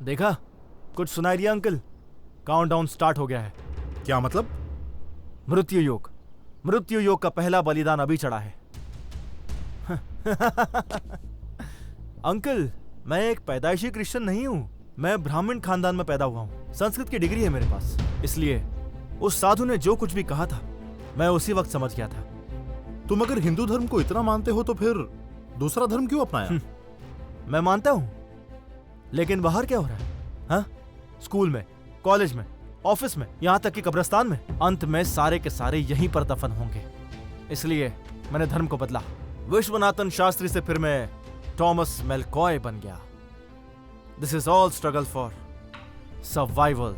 Speaker 9: देखा, कुछ सुनाई दिया अंकल? काउंटडाउन स्टार्ट हो गया है।
Speaker 1: क्या मतलब?
Speaker 9: मृत्यु योग। मृत्यु योग का पहला बलिदान अभी चढ़ा है। अंकल, मैं एक पैदाइशी क्रिश्चियन नहीं हूं। मैं ब्राह्मण खानदान में पैदा हुआ हूं। संस्कृत की डिग्री है मेरे पास। इसलिए उस साधु ने जो कुछ भी कहा था, मैं उसी वक्त समझ गया था।
Speaker 1: तुम अगर हिंदू धर्म को इतना मानते हो तो फिर दूसरा धर्म क्यों अपनाया?
Speaker 9: मैं मानता हूं, लेकिन बाहर क्या हो रहा है? हाँ? स्कूल में, कॉलेज में, ऑफिस में, यहां तक कि कब्रिस्तान में, अंत में सारे के सारे यहीं पर दफन होंगे। इसलिए मैंने धर्म को बदला। विश्वनाथन शास्त्री से फिर मैं थॉमस मेलकॉय बन गया। This is all struggle for survival.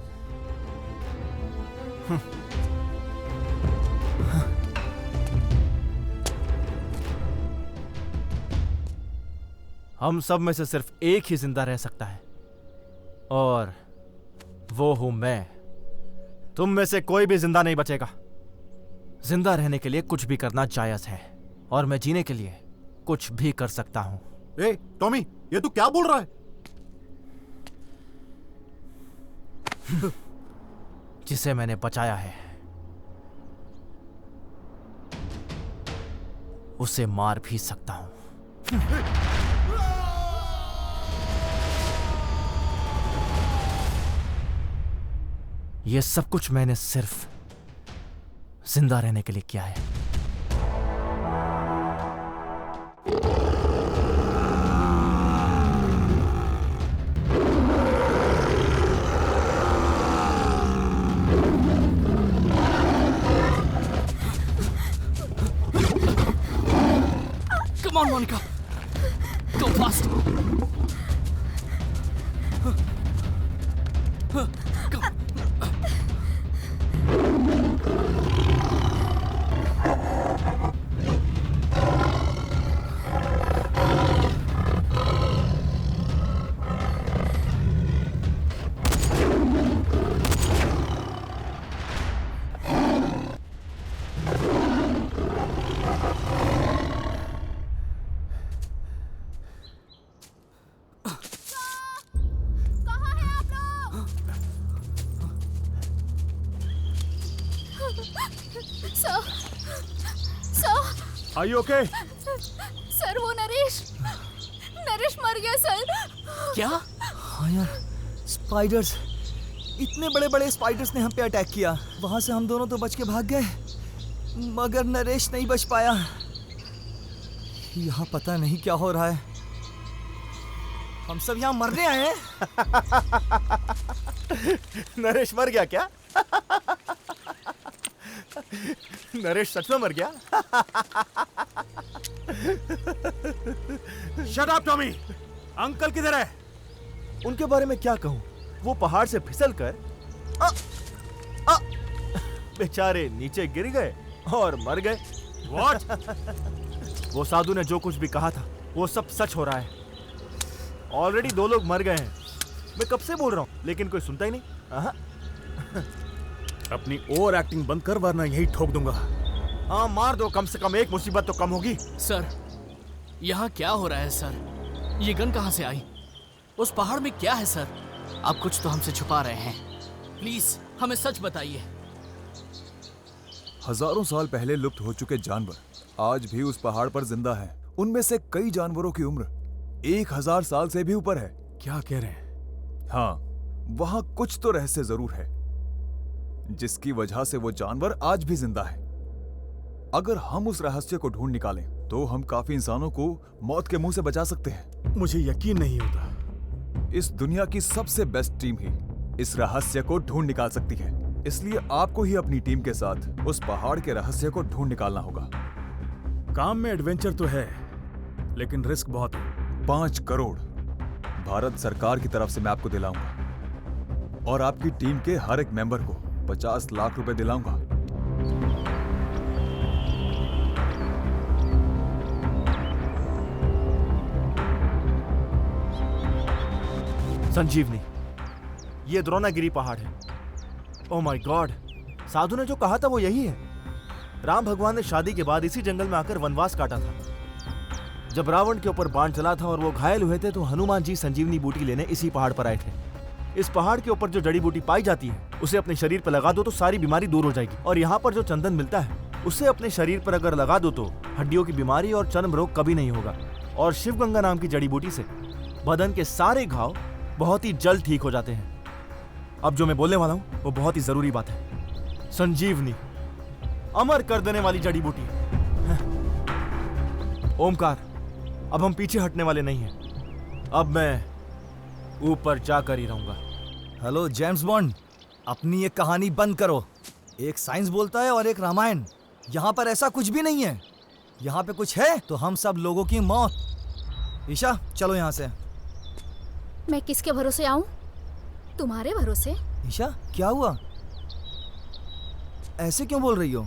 Speaker 9: हम सब में से सिर्फ एक ही जिंदा रह सकता है, और वो हूं मैं। तुम में से कोई भी जिंदा नहीं बचेगा। जिंदा रहने के लिए कुछ भी करना जायज है, और मैं जीने के लिए कुछ भी कर सकता हूं।
Speaker 1: ए, टॉमी, ये तू क्या बोल रहा है?
Speaker 9: जिसे मैंने बचाया है उसे मार भी सकता हूं। यह सब कुछ मैंने सिर्फ जिंदा रहने के लिए किया है।
Speaker 4: Come on, Monica. Go fast. Go.
Speaker 3: Are you okay?
Speaker 6: Sir, वो नरेश मर गया सर।
Speaker 4: क्या?
Speaker 7: हाँ यार, स्पाइडर्स, इतने बड़े बड़े स्पाइडर्स ने हम पे अटैक किया। वहां से हम दोनों तो बच के भाग गए, मगर नरेश नहीं बच पाया। यहाँ पता नहीं क्या हो रहा है। हम सब यहाँ मरने आए हैं।
Speaker 3: नरेश मर गया क्या? नरेश सच में मर गया? Shut up Tommy! अंकल किधर है?
Speaker 9: उनके बारे में क्या कहूं? वो पहाड़ से फिसल कर बेचारे नीचे गिर गए और मर गए।
Speaker 3: What?
Speaker 9: वो साधु ने जो कुछ भी कहा था वो सब सच हो रहा है। ऑलरेडी 2 लोग मर गए हैं। मैं कब से बोल रहा हूं, लेकिन कोई सुनता ही नहीं।
Speaker 3: अपनी ओवर एक्टिंग बंद कर, वरना यही ठोक दूंगा।
Speaker 9: हाँ, मार दो, कम से कम एक मुसीबत तो कम होगी।
Speaker 4: सर, यहाँ क्या हो रहा है सर? ये गन कहाँ से आई? उस पहाड़ में क्या है सर? आप कुछ तो हमसे छुपा रहे हैं। प्लीज हमें सच बताइए।
Speaker 8: हजारों साल पहले लुप्त हो चुके जानवर आज भी उस पहाड़ पर जिंदा हैं। उनमें से कई जानवरों की उम्र 1000 साल से भी ऊपर है।
Speaker 3: क्या कह रहे हैं?
Speaker 8: हाँ, वहां कुछ तो रहस्य जरूर है, जिसकी वजह से वो जानवर आज भी जिंदा है। अगर हम उस रहस्य को ढूंढ निकालें तो हम काफी इंसानों को मौत के मुंह से बचा सकते हैं।
Speaker 3: मुझे यकीन नहीं होता।
Speaker 8: इस दुनिया की सबसे बेस्ट टीम ही इस रहस्य को ढूंढ निकाल सकती है। इसलिए आपको ही अपनी टीम के साथ उस पहाड़ के रहस्य को ढूंढ निकालना होगा।
Speaker 3: काम में एडवेंचर तो है, लेकिन रिस्क बहुत है।
Speaker 8: 5 करोड़ भारत सरकार की तरफ से मैं आपको दिलाऊंगा, और आपकी टीम के हर एक मेंबर को 50 लाख रुपए दिलाऊंगा।
Speaker 9: संजीवनी, ये द्रोणागिरी पहाड़ है। ओह माय गॉड, साधु ने जो कहा था वो यही है। राम भगवान ने शादी के बाद इसी जंगल में आकर वनवास काटा था। जब रावण के ऊपर बाण चला था और वो घायल हुए थे, तो हनुमान जी संजीवनी बूटी लेने इसी पहाड़ पर आए थे। इस पहाड़ के ऊपर जो जड़ी बूटी पाई जाती है उसे अपने शरीर पर लगा दो तो सारी बीमारी दूर हो जाएगी। और यहाँ पर जो चंदन मिलता है उसे अपने शरीर पर अगर लगा दो तो हड्डियों की बीमारी और चर्म रोग कभी नहीं होगा। और शिवगंगा नाम की जड़ी बूटी से बदन के सारे घाव बहुत ही जल्द ठीक हो जाते हैं। अब जो मैं बोलने वाला हूँ वो बहुत ही जरूरी बात है। संजीवनी, अमर कर देने वाली जड़ी बूटी। ओमकार, अब हम पीछे हटने वाले नहीं हैं। अब मैं ऊपर जाकर ही रहूंगा।
Speaker 7: हेलो जेम्स बॉन्ड, अपनी ये कहानी बंद करो। एक साइंस बोलता है और एक रामायण। यहाँ पर ऐसा कुछ भी नहीं है। यहाँ पे कुछ है तो हम सब लोगों की मौत। ईशा, चलो यहाँ से।
Speaker 6: मैं किसके भरोसे आऊं? तुम्हारे भरोसे?
Speaker 7: ईशा, क्या हुआ? ऐसे क्यों बोल रही हो?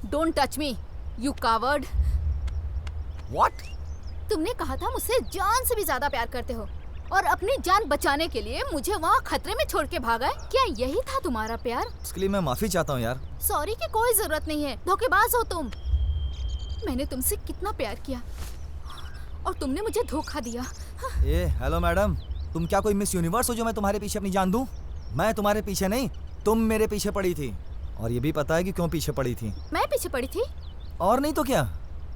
Speaker 6: Don't touch me, you coward.
Speaker 7: What?
Speaker 6: तुमने कहा था मुझसे जान से भी ज्यादा प्यार करते हो और अपनी जान बचाने के लिए मुझे वहाँ खतरे में छोड़ के भागा है। क्या यही था तुम्हारा प्यार?
Speaker 7: उसके लिए मैं माफी चाहता हूँ यार।
Speaker 6: सॉरी की कोई जरूरत नहीं है, धोखेबाज हो तुम। मैंने तुमसे कितना प्यार किया और तुमने मुझे धोखा दिया।
Speaker 7: ए हेलो मैडम, तुम क्या कोई मिस यूनिवर्स हो जो मैं तुम्हारे पीछे अपनी जान दूं? मैं तुम्हारे पीछे नहीं, तुम मेरे पीछे पड़ी थी। और ये भी पता है कि क्यों पीछे पड़ी थी।
Speaker 6: मैं पीछे पड़ी थी?
Speaker 7: और नहीं तो क्या,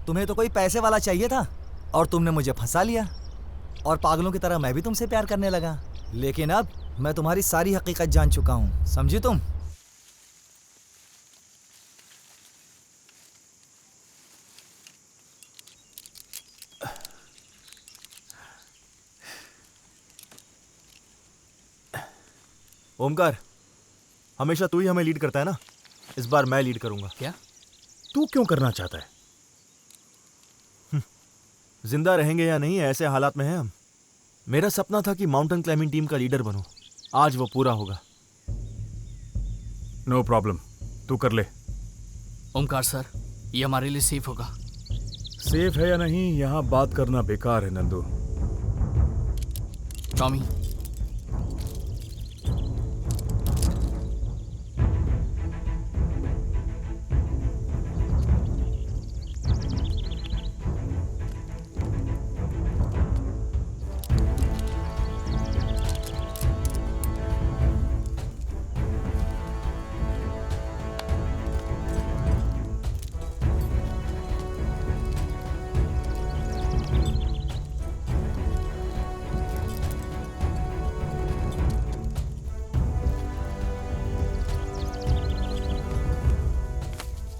Speaker 7: तुम्हें तो कोई पैसे वाला चाहिए था और तुमने मुझे फंसा लिया और पागलों की तरह मैं भी तुमसे प्यार करने लगा। लेकिन अब मैं तुम्हारी सारी हकीकत जान चुका हूँ, समझी तुम?
Speaker 9: ओमकार, हमेशा तू ही हमें लीड करता है ना, इस बार मैं लीड करूंगा।
Speaker 4: क्या?
Speaker 3: तू क्यों करना चाहता है?
Speaker 9: जिंदा रहेंगे या नहीं ऐसे हालात में हैं हम। मेरा सपना था कि माउंटेन क्लाइंबिंग टीम का लीडर बनूं, आज वो पूरा होगा।
Speaker 3: नो प्रॉब्लम, तू कर ले।
Speaker 4: ओमकार सर, ये हमारे लिए सेफ होगा?
Speaker 3: सेफ है या नहीं यहाँ बात करना बेकार है नंदू।
Speaker 4: टॉमी,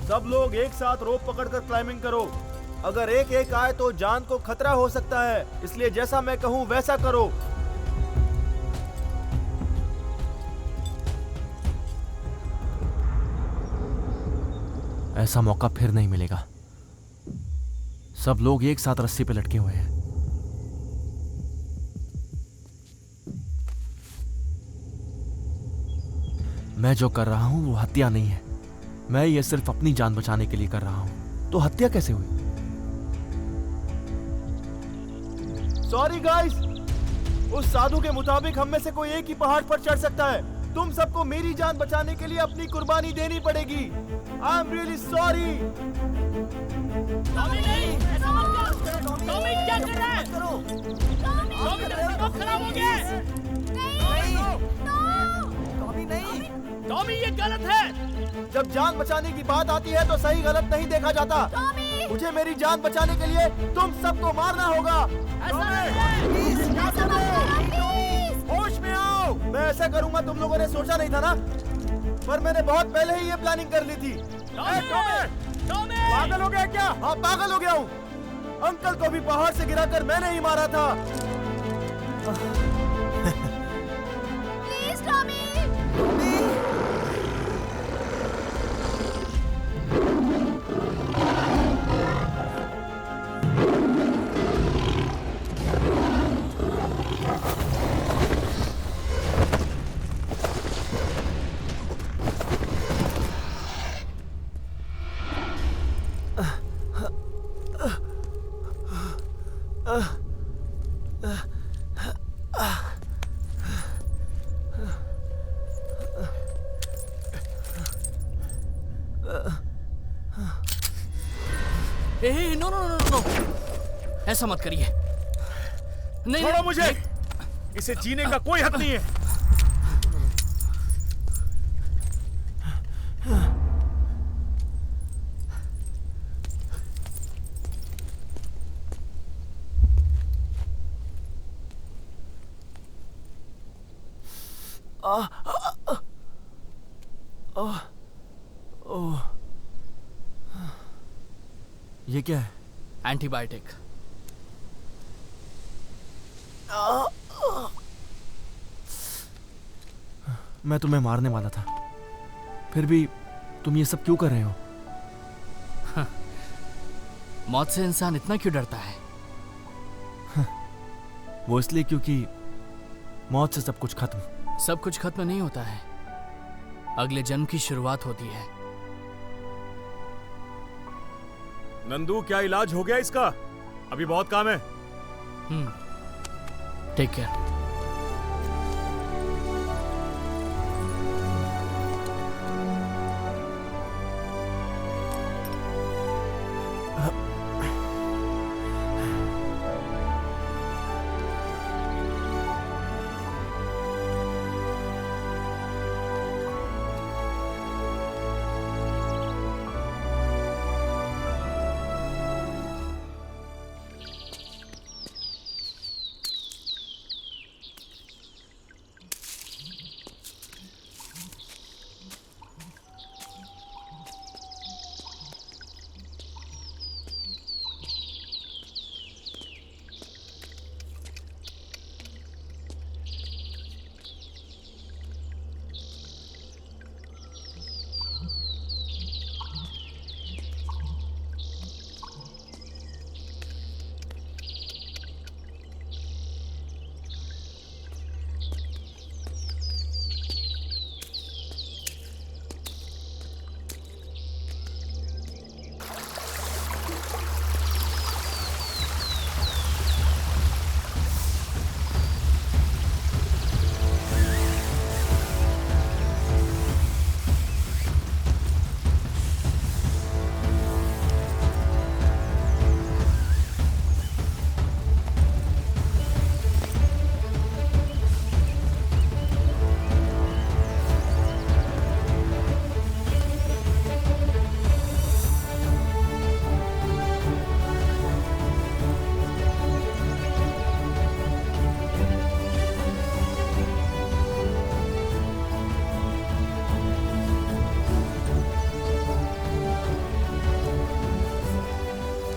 Speaker 9: सब लोग एक साथ रोप पकड़कर क्लाइंबिंग करो। अगर एक एक आए तो जान को खतरा हो सकता है, इसलिए जैसा मैं कहूं वैसा करो। ऐसा मौका फिर नहीं मिलेगा। सब लोग एक साथ रस्सी पे लटके हुए हैं। मैं जो कर रहा हूं वो हत्या नहीं है, मैं ये सिर्फ अपनी जान बचाने के लिए कर रहा हूं। तो हत्या कैसे हुई? सॉरी गाइस, उस साधु के मुताबिक हम में से कोई एक ही पहाड़ पर चढ़ सकता है। तुम सबको मेरी जान बचाने के लिए अपनी कुर्बानी देनी पड़ेगी। I am really sorry.
Speaker 12: Tommy नहीं, ऐसा मत कर। टॉमी क्या कर रहा है? टॉमी का दिमाग खराब हो गया है।
Speaker 7: टॉमी नहीं,
Speaker 12: टॉमी ये गलत है।
Speaker 9: जब जान बचाने की बात आती है तो सही गलत नहीं देखा जाता। मुझे मेरी जान बचाने के लिए तुम सबको मारना होगा। होश में आओ। मैं ऐसा करूंगा तुम लोगों ने सोचा नहीं था ना, पर मैंने बहुत पहले ही ये प्लानिंग कर ली थी। पागल हो गया क्या? हाँ पागल हो गया हूँ। अंकल को भी पहाड़ से गिराकर मैंने ही मारा था।
Speaker 6: Please Tommy.
Speaker 4: No no no no, ऐसा मत करिए। नहीं,
Speaker 3: छोड़ो मुझे। इसे जीने का कोई हक नहीं है।
Speaker 9: ये क्या है?
Speaker 4: एंटीबायोटिक।
Speaker 9: मैं तुम्हें मारने वाला था, फिर भी तुम ये सब क्यों कर रहे हो?
Speaker 4: मौत से इंसान इतना क्यों डरता है?
Speaker 9: वो इसलिए क्योंकि मौत से सब कुछ खत्म।
Speaker 4: सब कुछ खत्म नहीं होता है, अगले जन्म की शुरुआत होती है।
Speaker 3: नंदू, क्या इलाज हो गया इसका? अभी बहुत काम है।
Speaker 4: Take care.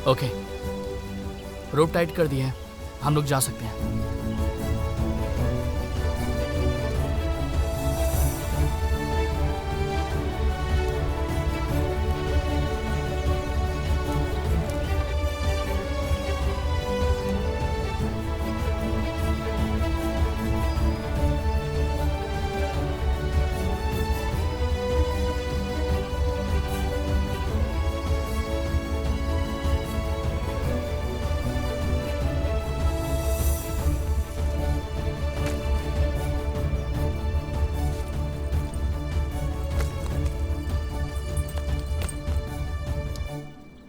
Speaker 4: Okay, rope tight कर दिया है, हम लोग जा सकते हैं।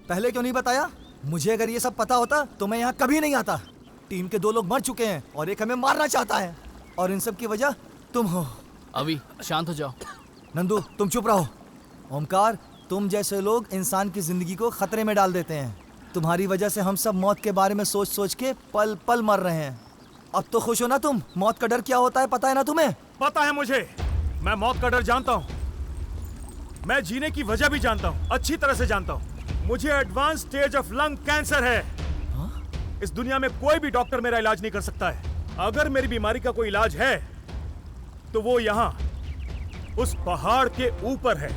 Speaker 7: पहले क्यों नहीं बताया? मुझे अगर ये सब पता होता तो मैं यहाँ कभी नहीं आता। टीम के 2 लोग मर चुके हैं और एक हमें मारना चाहता है, और इन सब की वजह तुम हो।
Speaker 4: अभी शांत हो जाओ।
Speaker 7: नंदू तुम चुप रहो। ओमकार, तुम जैसे लोग इंसान की जिंदगी को खतरे में डाल देते हैं। तुम्हारी वजह से हम सब मौत के बारे में सोच सोच के पल पल मर रहे हैं। अब तो खुश हो ना तुम? मौत का डर क्या होता है पता है ना तुम्हें?
Speaker 3: पता है मुझे, मैं मौत का डर जानता हूँ। मैं जीने की वजह भी जानता हूँ, अच्छी तरह से जानता हूँ। मुझे advance stage of lung cancer है। इस दुनिया में कोई भी डॉक्टर मेरा इलाज नहीं कर सकता है। अगर मेरी बीमारी का कोई इलाज है तो वो यहाँ उस पहाड़ के ऊपर है।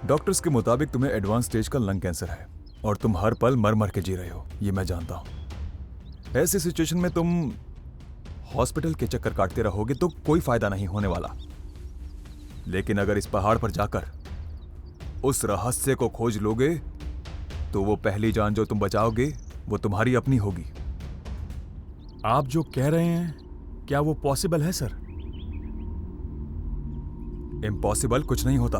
Speaker 8: डॉक्टर्स के मुताबिक तुम्हें एडवांस स्टेज का लंग कैंसर है और तुम हर पल मर मर के जी रहे हो, ये मैं जानता हूं। ऐसी सिचुएशन में तुम हॉस्पिटल के चक्कर काटते रहोगे तो कोई फायदा नहीं होने वाला। लेकिन अगर इस पहाड़ पर जाकर उस रहस्य को खोज लोगे तो वो पहली जान जो तुम बचाओगे वो तुम्हारी अपनी होगी।
Speaker 3: आप जो कह रहे हैं क्या वो पॉसिबल है सर?
Speaker 8: इम्पॉसिबल कुछ नहीं होता।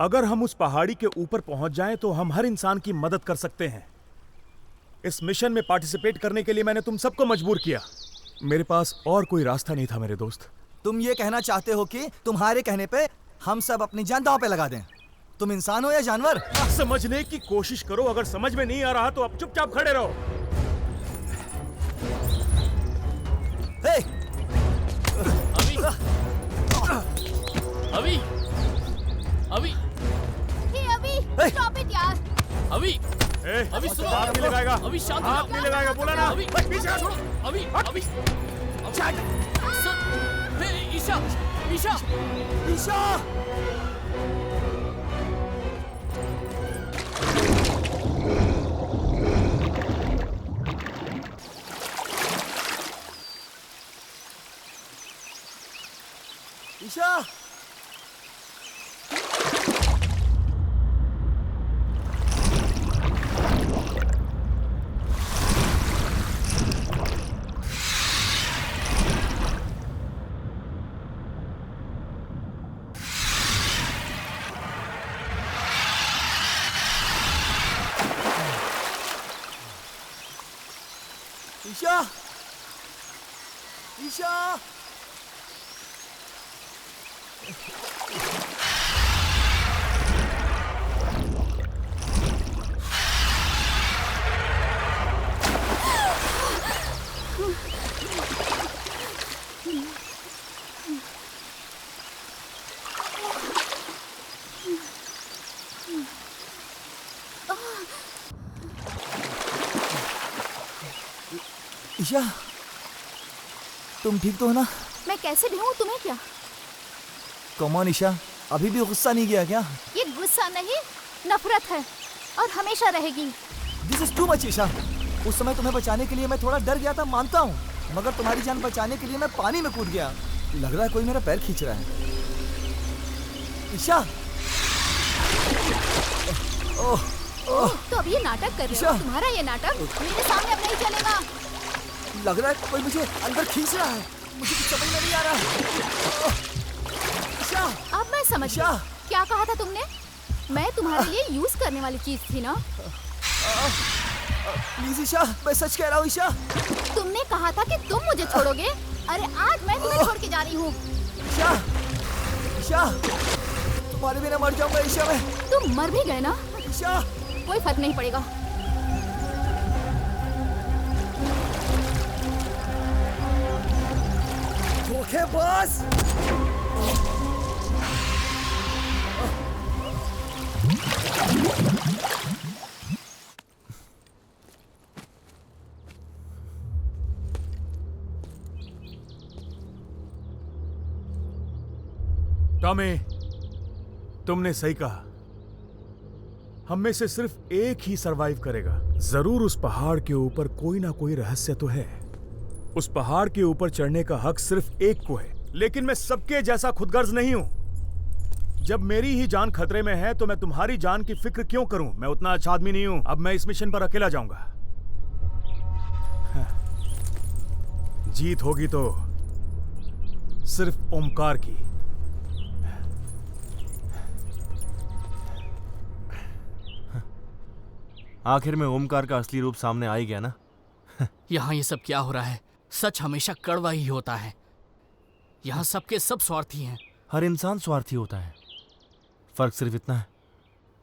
Speaker 3: अगर हम उस पहाड़ी के ऊपर पहुंच जाएं तो हम हर इंसान की मदद कर सकते हैं। इस मिशन में पार्टिसिपेट करने के लिए मैंने तुम सबको मजबूर किया। मेरे पास और कोई रास्ता नहीं था मेरे दोस्त।
Speaker 7: तुम ये कहना चाहते हो कि तुम्हारे कहने पे हम सब अपनी जान दांव पे लगा दें? तुम इंसान हो या जानवर?
Speaker 3: समझने की कोशिश करो, अगर समझ में नहीं आ रहा तो अब चुपचाप खड़े रहो।
Speaker 4: अभी अभी अभी
Speaker 6: अभी स्टॉप इट यार।
Speaker 4: अभी अभी सुनो,
Speaker 3: हाथ नहीं लगाएगा,
Speaker 4: अभी शांत
Speaker 3: हाथ नहीं लगाएगा, बोला ना।
Speaker 4: अभी
Speaker 3: पीछे
Speaker 4: छोड़ो, अभी अभी ईशा ईशा
Speaker 7: ईशा ईशा ईशा! ईशा, तुम ठीक तो हो ना?
Speaker 6: मैं कैसे भी हूँ, तुम्हें क्या?
Speaker 7: कम ऑन ईशा, अभी भी गुस्सा नहीं गया क्या?
Speaker 6: ये गुस्सा नहीं, नफरत है और हमेशा रहेगी।
Speaker 7: This is too much Isha. उस समय तुम्हें बचाने के लिए मैं थोड़ा डर गया था, मानता हूँ, मगर तुम्हारी जान बचाने के लिए मैं पानी में कूद गया। लग रहा है कोई मेरा पैर खींच रहा है। ईशा!
Speaker 6: तो अब ये नाटक कर रहे हो? तुम्हारा ये नाटक मेरे सामने अब नहीं चलेगा।
Speaker 7: लग रहा है कोई मुझे अंदर खींच रहा है, मुझे कुछ समझ में नहीं आ रहा। ईशा!
Speaker 6: अब मैं समझ गई। क्या कहा था तुमने? मैं तुम्हारे लिए यूज करने वाली चीज थी ना?
Speaker 7: प्लीज ईशा, मैं सच कह रहा हूँ ईशा।
Speaker 6: तुमने कहा था कि तुम मुझे छोड़ोगे। अरे आज मैं तुम्हें छोड़ के जा रही हूँ।
Speaker 7: ईशा! ईशा! तुम्हारे बिना मर जाऊंगा ईशा मैं।
Speaker 6: तुम मर भी गए ना?
Speaker 7: ईशा!
Speaker 6: कोई फर्क नहीं पड़ेगा।
Speaker 7: धोखेबाज!
Speaker 3: टॉमी, तुमने सही कहा। हम में से सिर्फ एक ही सरवाइव करेगा। जरूर उस पहाड़ के ऊपर कोई ना कोई रहस्य तो है। उस पहाड़ के ऊपर चढ़ने का हक सिर्फ एक को है, लेकिन मैं सबके जैसा खुदगर्ज नहीं हूं। जब मेरी ही जान खतरे में है तो मैं तुम्हारी जान की फिक्र क्यों करूं? मैं उतना अच्छा आदमी नहीं हूं। अब मैं इस मिशन पर अकेला जाऊंगा। हाँ। जीत होगी तो सिर्फ ओमकार की।
Speaker 9: आखिर में ओमकार का असली रूप सामने आ ही गया ना।
Speaker 4: यहाँ ये सब क्या हो रहा है? सच हमेशा कड़वा ही होता है। यहाँ सबके सब स्वार्थी हैं।
Speaker 9: हर इंसान स्वार्थी होता है। फर्क सिर्फ इतना है,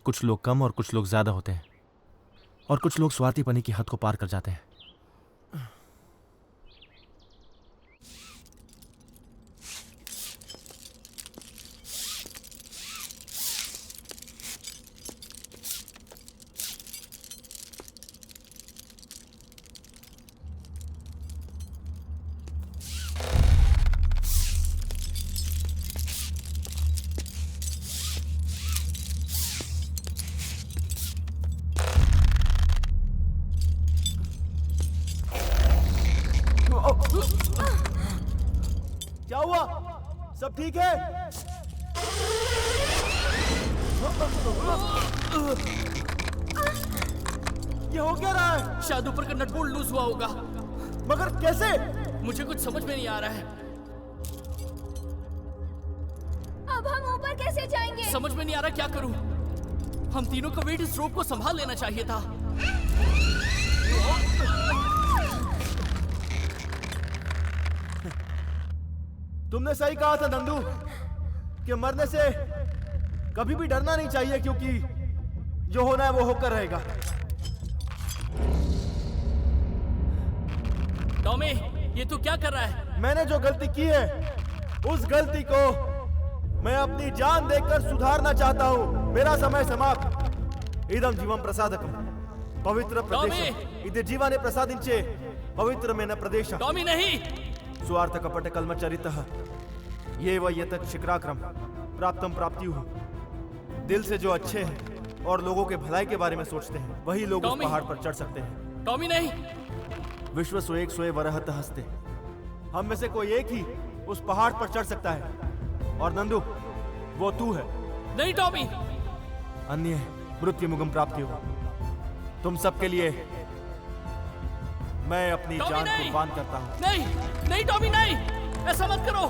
Speaker 9: कुछ लोग कम और कुछ लोग ज्यादा होते हैं, और कुछ लोग स्वार्थीपनी की हद को पार कर जाते हैं।
Speaker 7: क्या हुआ? सब ठीक है? ये हो क्या रहा है?
Speaker 4: शायद ऊपर का नट बोल्ट लूज हुआ होगा।
Speaker 7: मगर कैसे?
Speaker 4: मुझे कुछ समझ में नहीं आ रहा है।
Speaker 10: अब हम ऊपर कैसे जाएंगे?
Speaker 4: समझ में नहीं आ रहा क्या करूं। हम तीनों को वेट इस रोप को संभाल लेना चाहिए था।
Speaker 7: तुमने सही कहा था नंदू कि मरने से कभी भी डरना नहीं चाहिए, क्योंकि जो होना है वो होकर रहेगा।
Speaker 4: टॉमी, ये तू क्या कर रहा है?
Speaker 7: मैंने जो गलती की है उस गलती को मैं अपनी जान देकर सुधारना चाहता हूँ। मेरा समय समाप्त। इदम जीवम प्रसादकम पवित्र प्रदेश इदे जीवाने प्रसादिंचे पवित्र मेन प्रदेश।
Speaker 4: टॉमी नहीं।
Speaker 7: स्वार्थ कपट कल्मचरितः ये व ये तत् शिक्राक्रम प्राप्तम प्राप्तियुः। दिल से जो अच्छे हैं और लोगों के भलाई के बारे में सोचते हैं वही लोग उस पहाड़ पर चढ़ सकते हैं।
Speaker 4: टॉमी नहीं।
Speaker 7: विश्व स्वेक स्वे वरहत हस्ते। हम में से कोई एक ही उस पहाड़ पर चढ़ सकता है, और नंदू वो तू है।
Speaker 4: नहीं टॉमी।
Speaker 7: अन्य मृत्यु मुगम प्राप्ति हो। तुम सबके लिए मैं अपनी जान कुर्बान करता हूँ।
Speaker 4: नहीं नहीं टॉमी नहीं, ऐसा मत करो।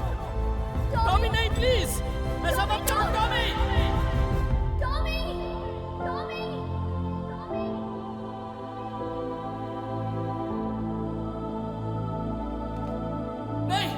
Speaker 4: टॉमी नहीं, प्लीज ऐसा मत करो। टॉमी
Speaker 10: टॉमी टॉमी
Speaker 4: नहीं।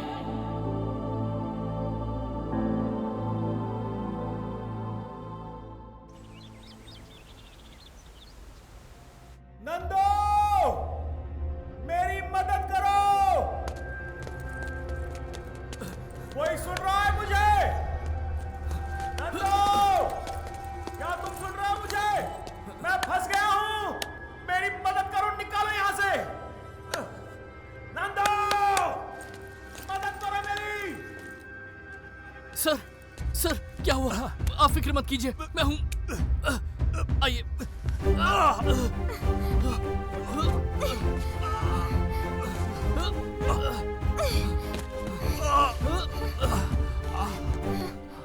Speaker 4: ऐसे मत कीजिए, मैं हूं। आइए।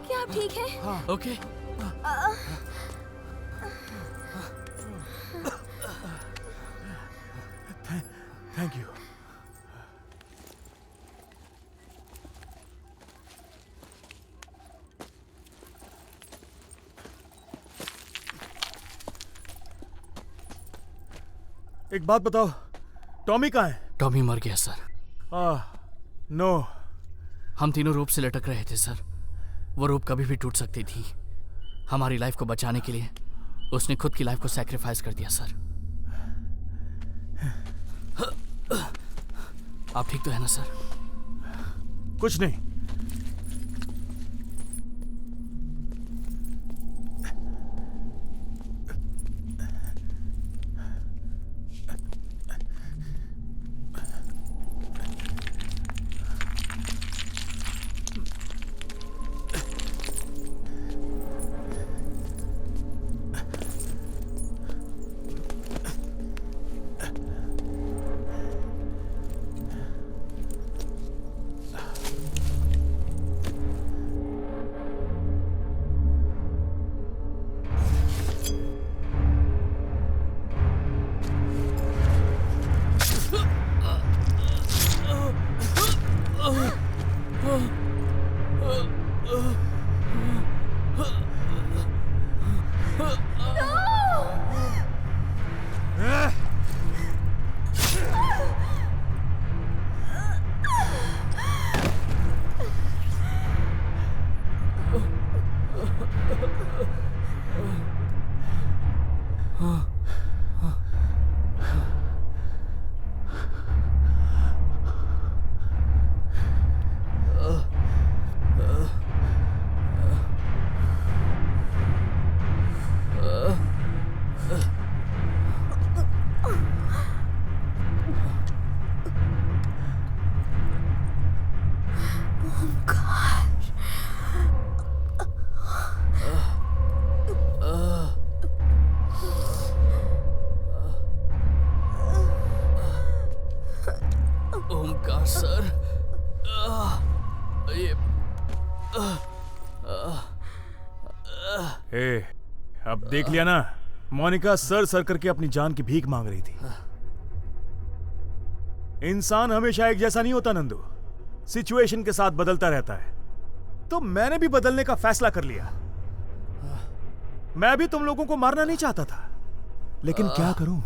Speaker 10: क्या आप ठीक हैं?
Speaker 4: ओके।
Speaker 3: Thank you. एक बात बताओ, टॉमी कहाँ है?
Speaker 4: टॉमी मर गया सर।
Speaker 3: नो।
Speaker 4: हम तीनों रोप से लटक रहे थे सर। वो रोप कभी भी टूट सकती थी। हमारी लाइफ को बचाने के लिए उसने खुद की लाइफ को सैक्रिफाइस कर दिया सर। आप ठीक तो है ना सर?
Speaker 3: कुछ नहीं।
Speaker 4: ओमकार सर,
Speaker 3: अब देख लिया ना, मोनिका सर सर करके अपनी जान की भीख मांग रही थी। इंसान हमेशा एक जैसा नहीं होता नंदू, सिचुएशन के साथ बदलता रहता है। तो मैंने भी बदलने का फैसला कर लिया। मैं भी तुम लोगों को मारना नहीं चाहता था, लेकिन क्या करूं,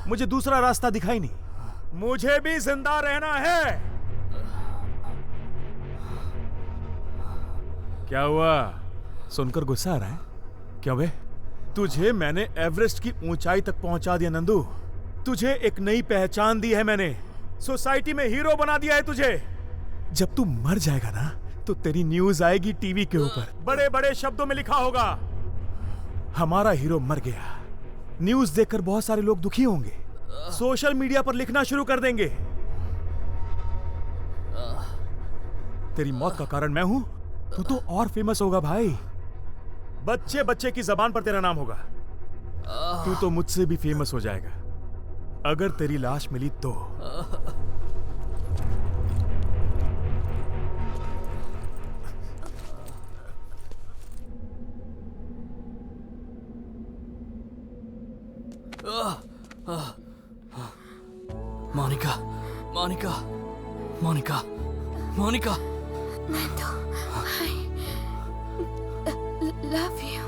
Speaker 3: मुझे दूसरा रास्ता दिखाई नहीं। मुझे भी जिंदा रहना है। क्या हुआ, सुनकर गुस्सा आ रहा है क्या बे? तुझे मैंने एवरेस्ट की ऊंचाई तक पहुंचा दिया नंदू। तुझे एक नई पहचान दी है मैंने, सोसाइटी में हीरो बना दिया है तुझे। जब तू मर जाएगा ना, तो तेरी न्यूज आएगी टीवी के ऊपर, बड़े बड़े शब्दों में लिखा होगा, हमारा हीरो मर गया। न्यूज देखकर बहुत सारे लोग दुखी होंगे, सोशल मीडिया पर लिखना शुरू कर देंगे, तेरी मौत का कारण मैं हूं। तो और फेमस होगा भाई, बच्चे बच्चे की जबान पर तेरा नाम होगा। तू तो मुझसे भी फेमस हो जाएगा अगर तेरी लाश मिली तो।
Speaker 4: Monika, Monica, Monica, Monika.
Speaker 10: Love you.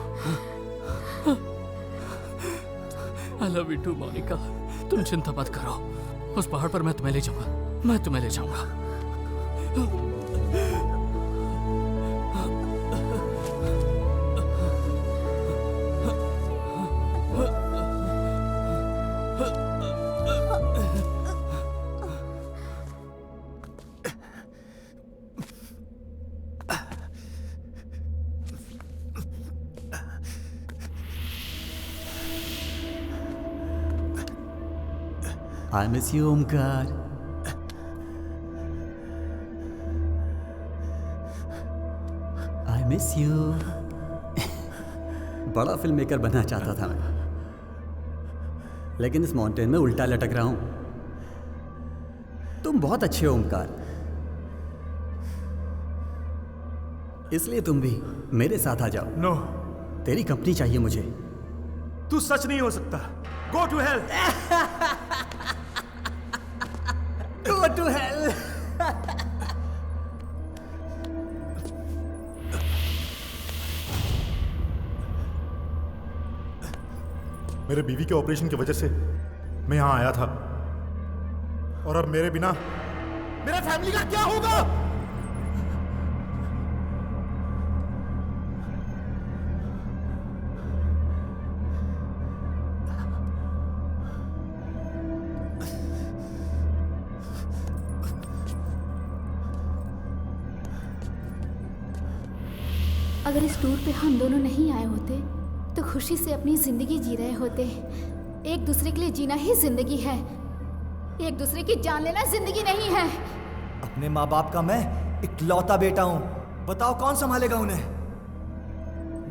Speaker 4: I love you too, Monika. तुम चिंता मत करो, उस पहाड़ पर मैं तुम्हें ले जाऊंगा, मैं तुम्हें ले जाऊंगा।
Speaker 5: I miss you, Omkar. I miss you. बड़ा फिल्म मेकर बनना चाहता था मैं, लेकिन इस माउंटेन में उल्टा लटक रहा हूं। तुम बहुत अच्छे हो ओमकार, इसलिए तुम भी मेरे साथ आ जाओ।
Speaker 3: नो,
Speaker 5: तेरी कंपनी चाहिए मुझे।
Speaker 3: तू सच नहीं हो सकता। Go to hell.
Speaker 5: Go to hell.
Speaker 1: मेरे बीवी के ऑपरेशन की वजह से मैं यहां आया था, और अब मेरे बिना मेरा फैमिली का क्या होगा?
Speaker 6: अगर इस टूर पे हम दोनों नहीं आए होते तो खुशी से अपनी जिंदगी जी रहे होते। एक दूसरे के लिए जीना ही जिंदगी है, एक दूसरे की जान लेना जिंदगी नहीं है।
Speaker 7: अपने माँ बाप का मैं इकलौता बेटा हूँ, बताओ कौन संभालेगा उन्हें?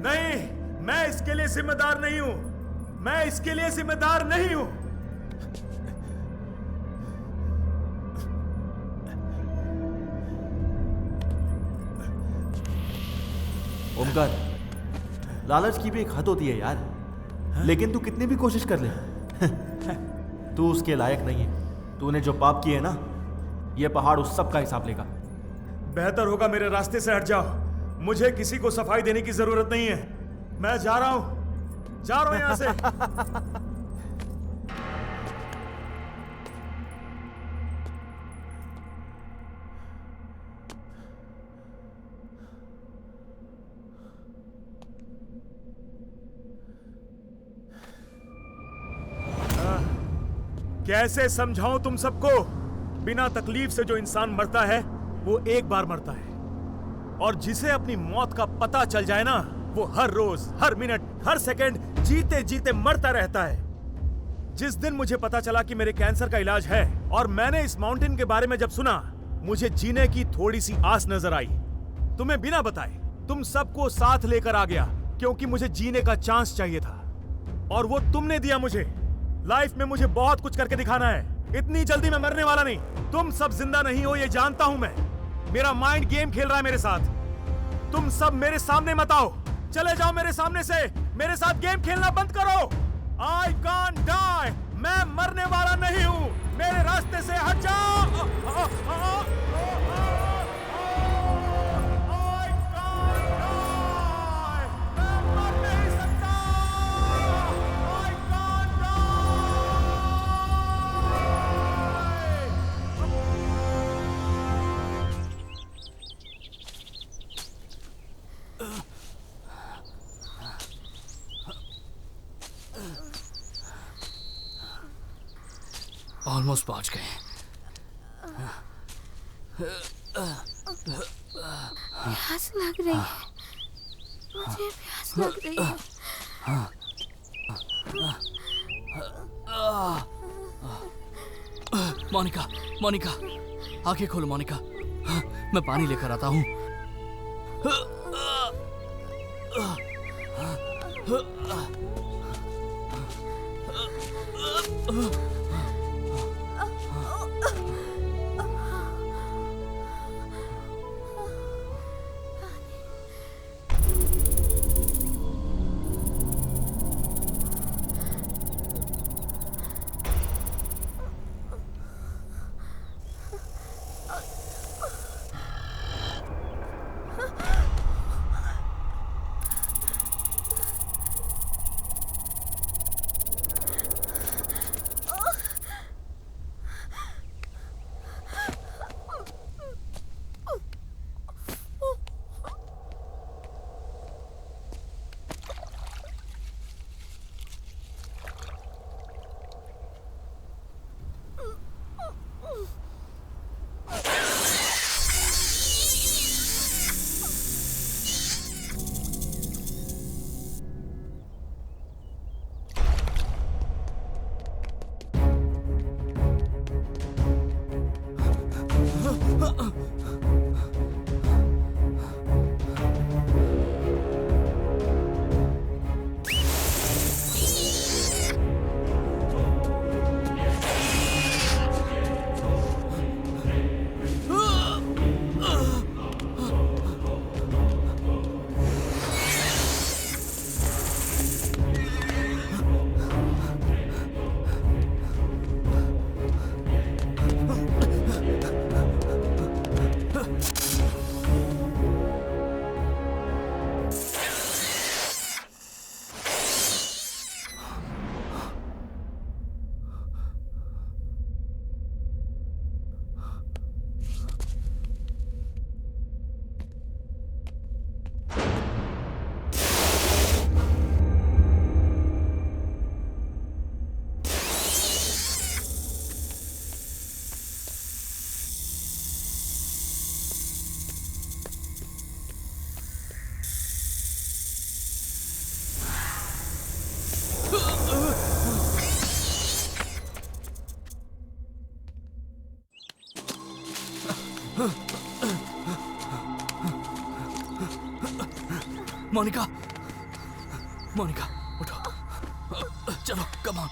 Speaker 3: नहीं, मैं इसके लिए जिम्मेदार नहीं हूं। मैं इसके लिए जिम्मेदार नहीं हूं।
Speaker 9: ओमकार, लालच की भी एक हद होती है यार। लेकिन तू कितनी भी कोशिश कर ले तू उसके लायक नहीं है। तूने जो पाप किए ना, ये पहाड़ उस सब का हिसाब लेगा।
Speaker 3: बेहतर होगा मेरे रास्ते से हट जाओ। मुझे किसी को सफाई देने की जरूरत नहीं है। मैं जा रहा हूं यहां से। कैसे समझाऊं तुम सबको? बिना तकलीफ से जो इंसान मरता है वो एक बार मरता है, और जिसे अपनी मौत का पता चल जाए ना, वो हर रोज, हर मिनट, हर सेकंड जीते जीते मरता रहता है। जिस दिन मुझे पता चला कि मेरे कैंसर का इलाज है और मैंने इस माउंटेन के बारे में जब सुना, मुझे जीने की थोड़ी सी आस नजर आई। तुम्हें बिना बताए तुम सबको साथ लेकर आ गया, क्योंकि मुझे जीने का चांस चाहिए था, और वो तुमने दिया मुझे। लाइफ में मुझे बहुत कुछ करके दिखाना है। इतनी जल्दी मैं मरने वाला नहीं। तुम सब जिंदा नहीं हो, ये जानता हूं मैं। मेरा माइंड गेम खेल रहा है मेरे साथ। तुम सब मेरे सामने मत आओ, चले जाओ मेरे सामने से। मेरे साथ गेम खेलना बंद करो। I can't die। मैं मरने वाला नहीं हूं। मेरे रास्ते से हट जाओ।
Speaker 4: ऑलमोस्ट पहुंच गए।
Speaker 10: प्यास लग रही है, मुझे प्यास लग रही है।
Speaker 4: मोनिका, मोनिका, आंखें खोलो मोनिका। मैं पानी लेकर आता हूँ। मोनिका, मोनिका उठो, चलो कम ऑन।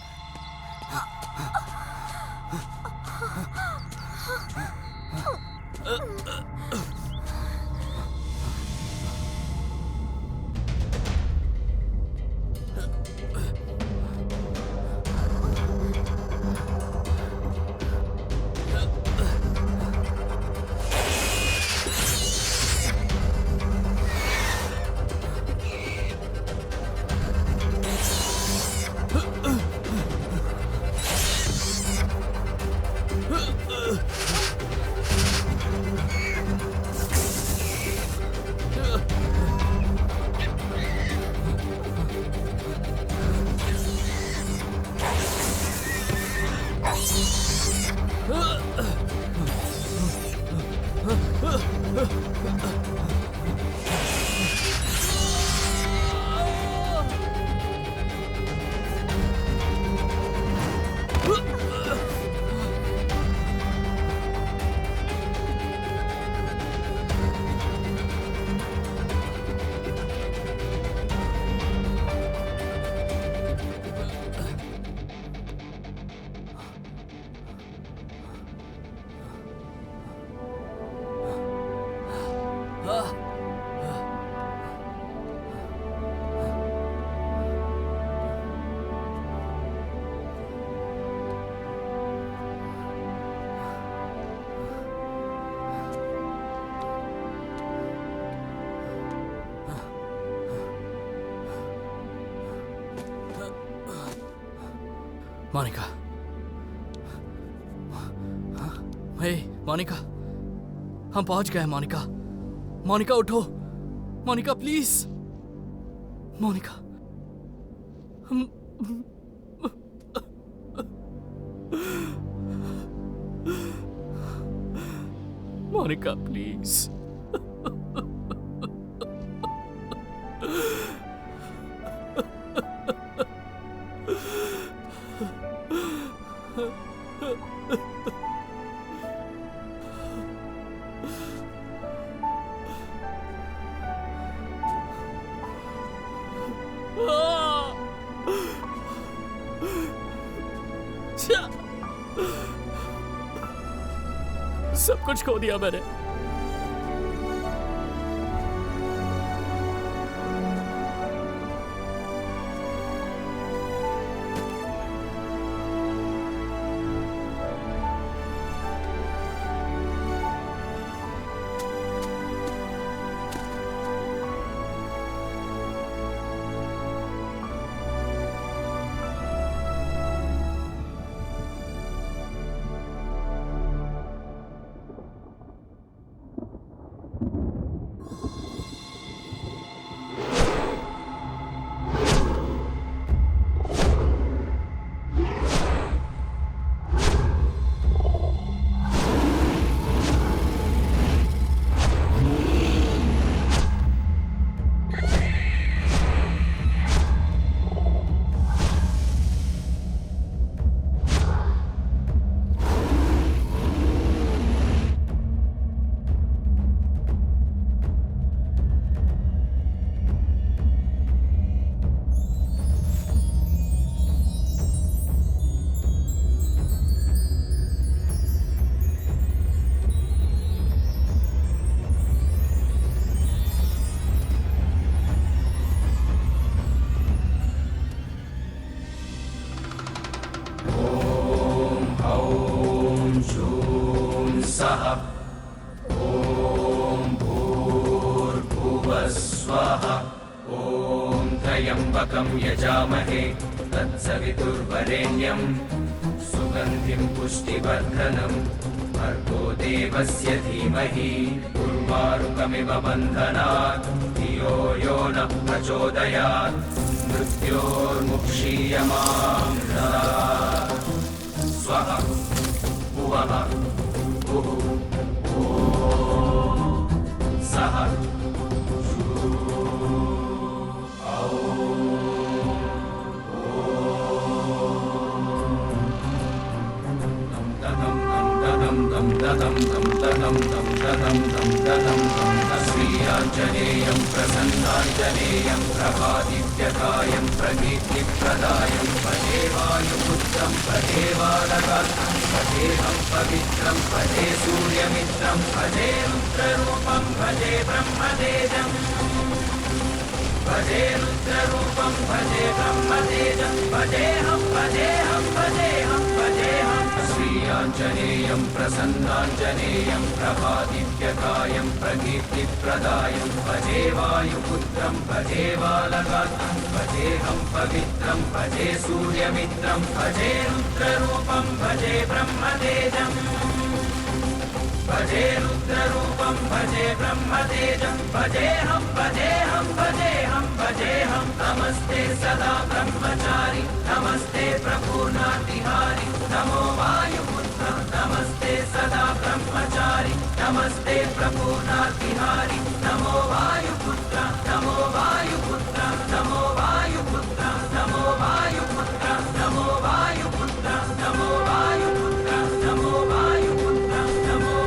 Speaker 4: मोनिका, हे मोनिका, हम पहुंच गए हैं मोनिका। मोनिका उठो, Monika please, Monika. Monica please. सब कुछ खो दिया मैंने।
Speaker 13: त्र्यम्बकं यजामहे तत्सवितुर्वरेण्यं सुगन्धिं पुष्टिवर्धनं भर्गो देवस्य धीमहि उर्वारुकमिव बन्धनात् धियो यो नः प्रचोदयात् मृत्योर्मुक्षीयमाम् स्वः भुवः भुः ॐ सः दम ददम दम ददम दम ददम दम ददम दम ददम दम श्रीयाञ्जनेयं प्रसन्नाञ्जनेयं प्रभादिव्यकायं प्रकीर्तिप्रदायं भजे वायुपुत्रं भजे बालकान्तं भजेऽहं पवित्रं भजे सूर्यमित्रं भजे रुद्ररूपं भजे ब्रह्मतेजम् भजे रुद्ररूपं भजे ब्रह्मतेजं भजेऽहं भजेऽहं भजेऽहं भजेऽहं श्रीयाञ्जनेयं प्रसन्नाञ्जनेयं प्रभादिव्यकायं प्रकीर्तिप्रदायं भजे वायुपुत्रं भजे बालकान्तं भजेऽहं पवित्रं भजे सूर्यमित्रं भजे रुद्ररूपं भजे ब्रह्मतेजम् भजे रुद्ररूपं भजे ब्रह्मतेजं भजेऽहं भजेऽहं भजेऽहं भजेऽहं नमस्ते सदा ब्रह्मचारि नमस्ते प्रपूर्णातिहारि नमो वायुपुत्र नमस्ते सदा ब्रह्मचारि नमस्ते प्रपूर्णातिहारि नमो वायुपुत्र नमो वायुपुत्र नमो वायुपुत्र नमो वायुपुत्र नमो वायुपुत्र नमो वायुपुत्र नमो वायुपुत्र नमो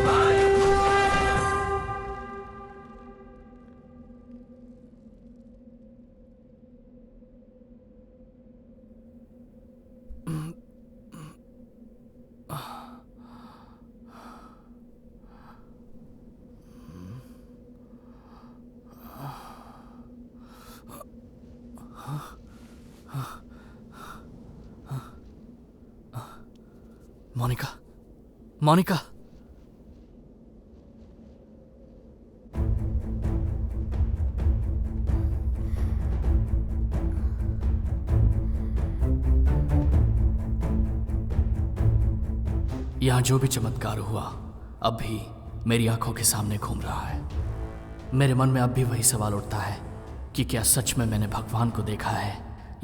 Speaker 4: मोनिका, मोनिका। यहाँ जो भी चमत्कार हुआ अब भी मेरी आंखों के सामने घूम रहा है। मेरे मन में अब भी वही सवाल उठता है कि क्या सच में मैंने भगवान को देखा है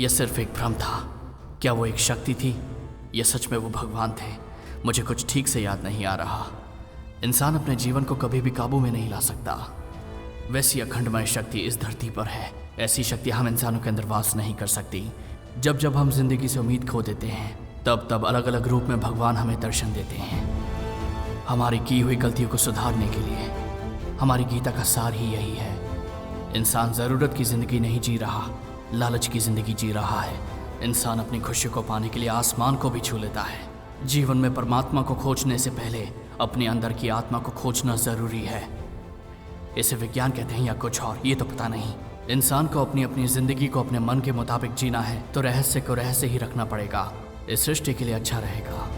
Speaker 4: या सिर्फ एक भ्रम था? क्या वो एक शक्ति थी या सच में वो भगवान थे? मुझे कुछ ठीक से याद नहीं आ रहा। इंसान अपने जीवन को कभी भी काबू में नहीं ला सकता। वैसी अखंडमय शक्ति इस धरती पर है। ऐसी शक्ति हम इंसानों के अंदर वास नहीं कर सकती। जब जब हम जिंदगी से उम्मीद खो देते हैं तब तब अलग अलग रूप में भगवान हमें दर्शन देते हैं, हमारी की हुई गलतियों को सुधारने के लिए। हमारी गीता का सार ही यही है। इंसान ज़रूरत की ज़िंदगी नहीं जी रहा, लालच की ज़िंदगी जी रहा है। इंसान अपनी खुशी को पाने के लिए आसमान को भी छू लेता है। जीवन में परमात्मा को खोजने से पहले अपने अंदर की आत्मा को खोजना ज़रूरी है। इसे विज्ञान कहते हैं या कुछ और, ये तो पता नहीं। इंसान को अपनी अपनी ज़िंदगी को अपने मन के मुताबिक जीना है तो रहस्य को रहस्य ही रखना पड़ेगा। इस सृष्टि के लिए अच्छा रहेगा।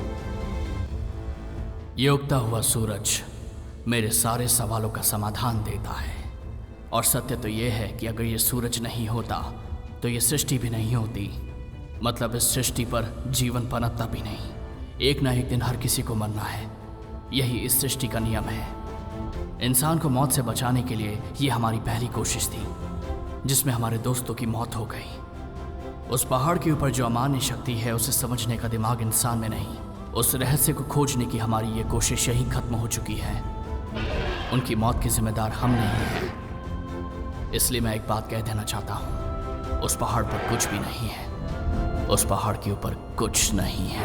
Speaker 4: ये उगता हुआ सूरज मेरे सारे सवालों का समाधान देता है। और सत्य तो ये है कि अगर ये सूरज नहीं होता तो ये सृष्टि भी नहीं होती। मतलब इस सृष्टि पर जीवन पनपता भी नहीं। एक ना एक दिन हर किसी को मरना है, यही इस सृष्टि का नियम है। इंसान को मौत से बचाने के लिए ये हमारी पहली कोशिश थी, जिसमें हमारे दोस्तों की मौत हो गई। उस पहाड़ के ऊपर जो अमान्य शक्ति है उसे समझने का दिमाग इंसान में नहीं। उस रहस्य को खोजने की हमारी ये कोशिश यही खत्म हो चुकी है। उनकी मौत के जिम्मेदार हम नहीं हैं। इसलिए मैं एक बात कह देना चाहता हूँ, उस पहाड़ पर कुछ भी नहीं है। उस पहाड़ के ऊपर कुछ नहीं है।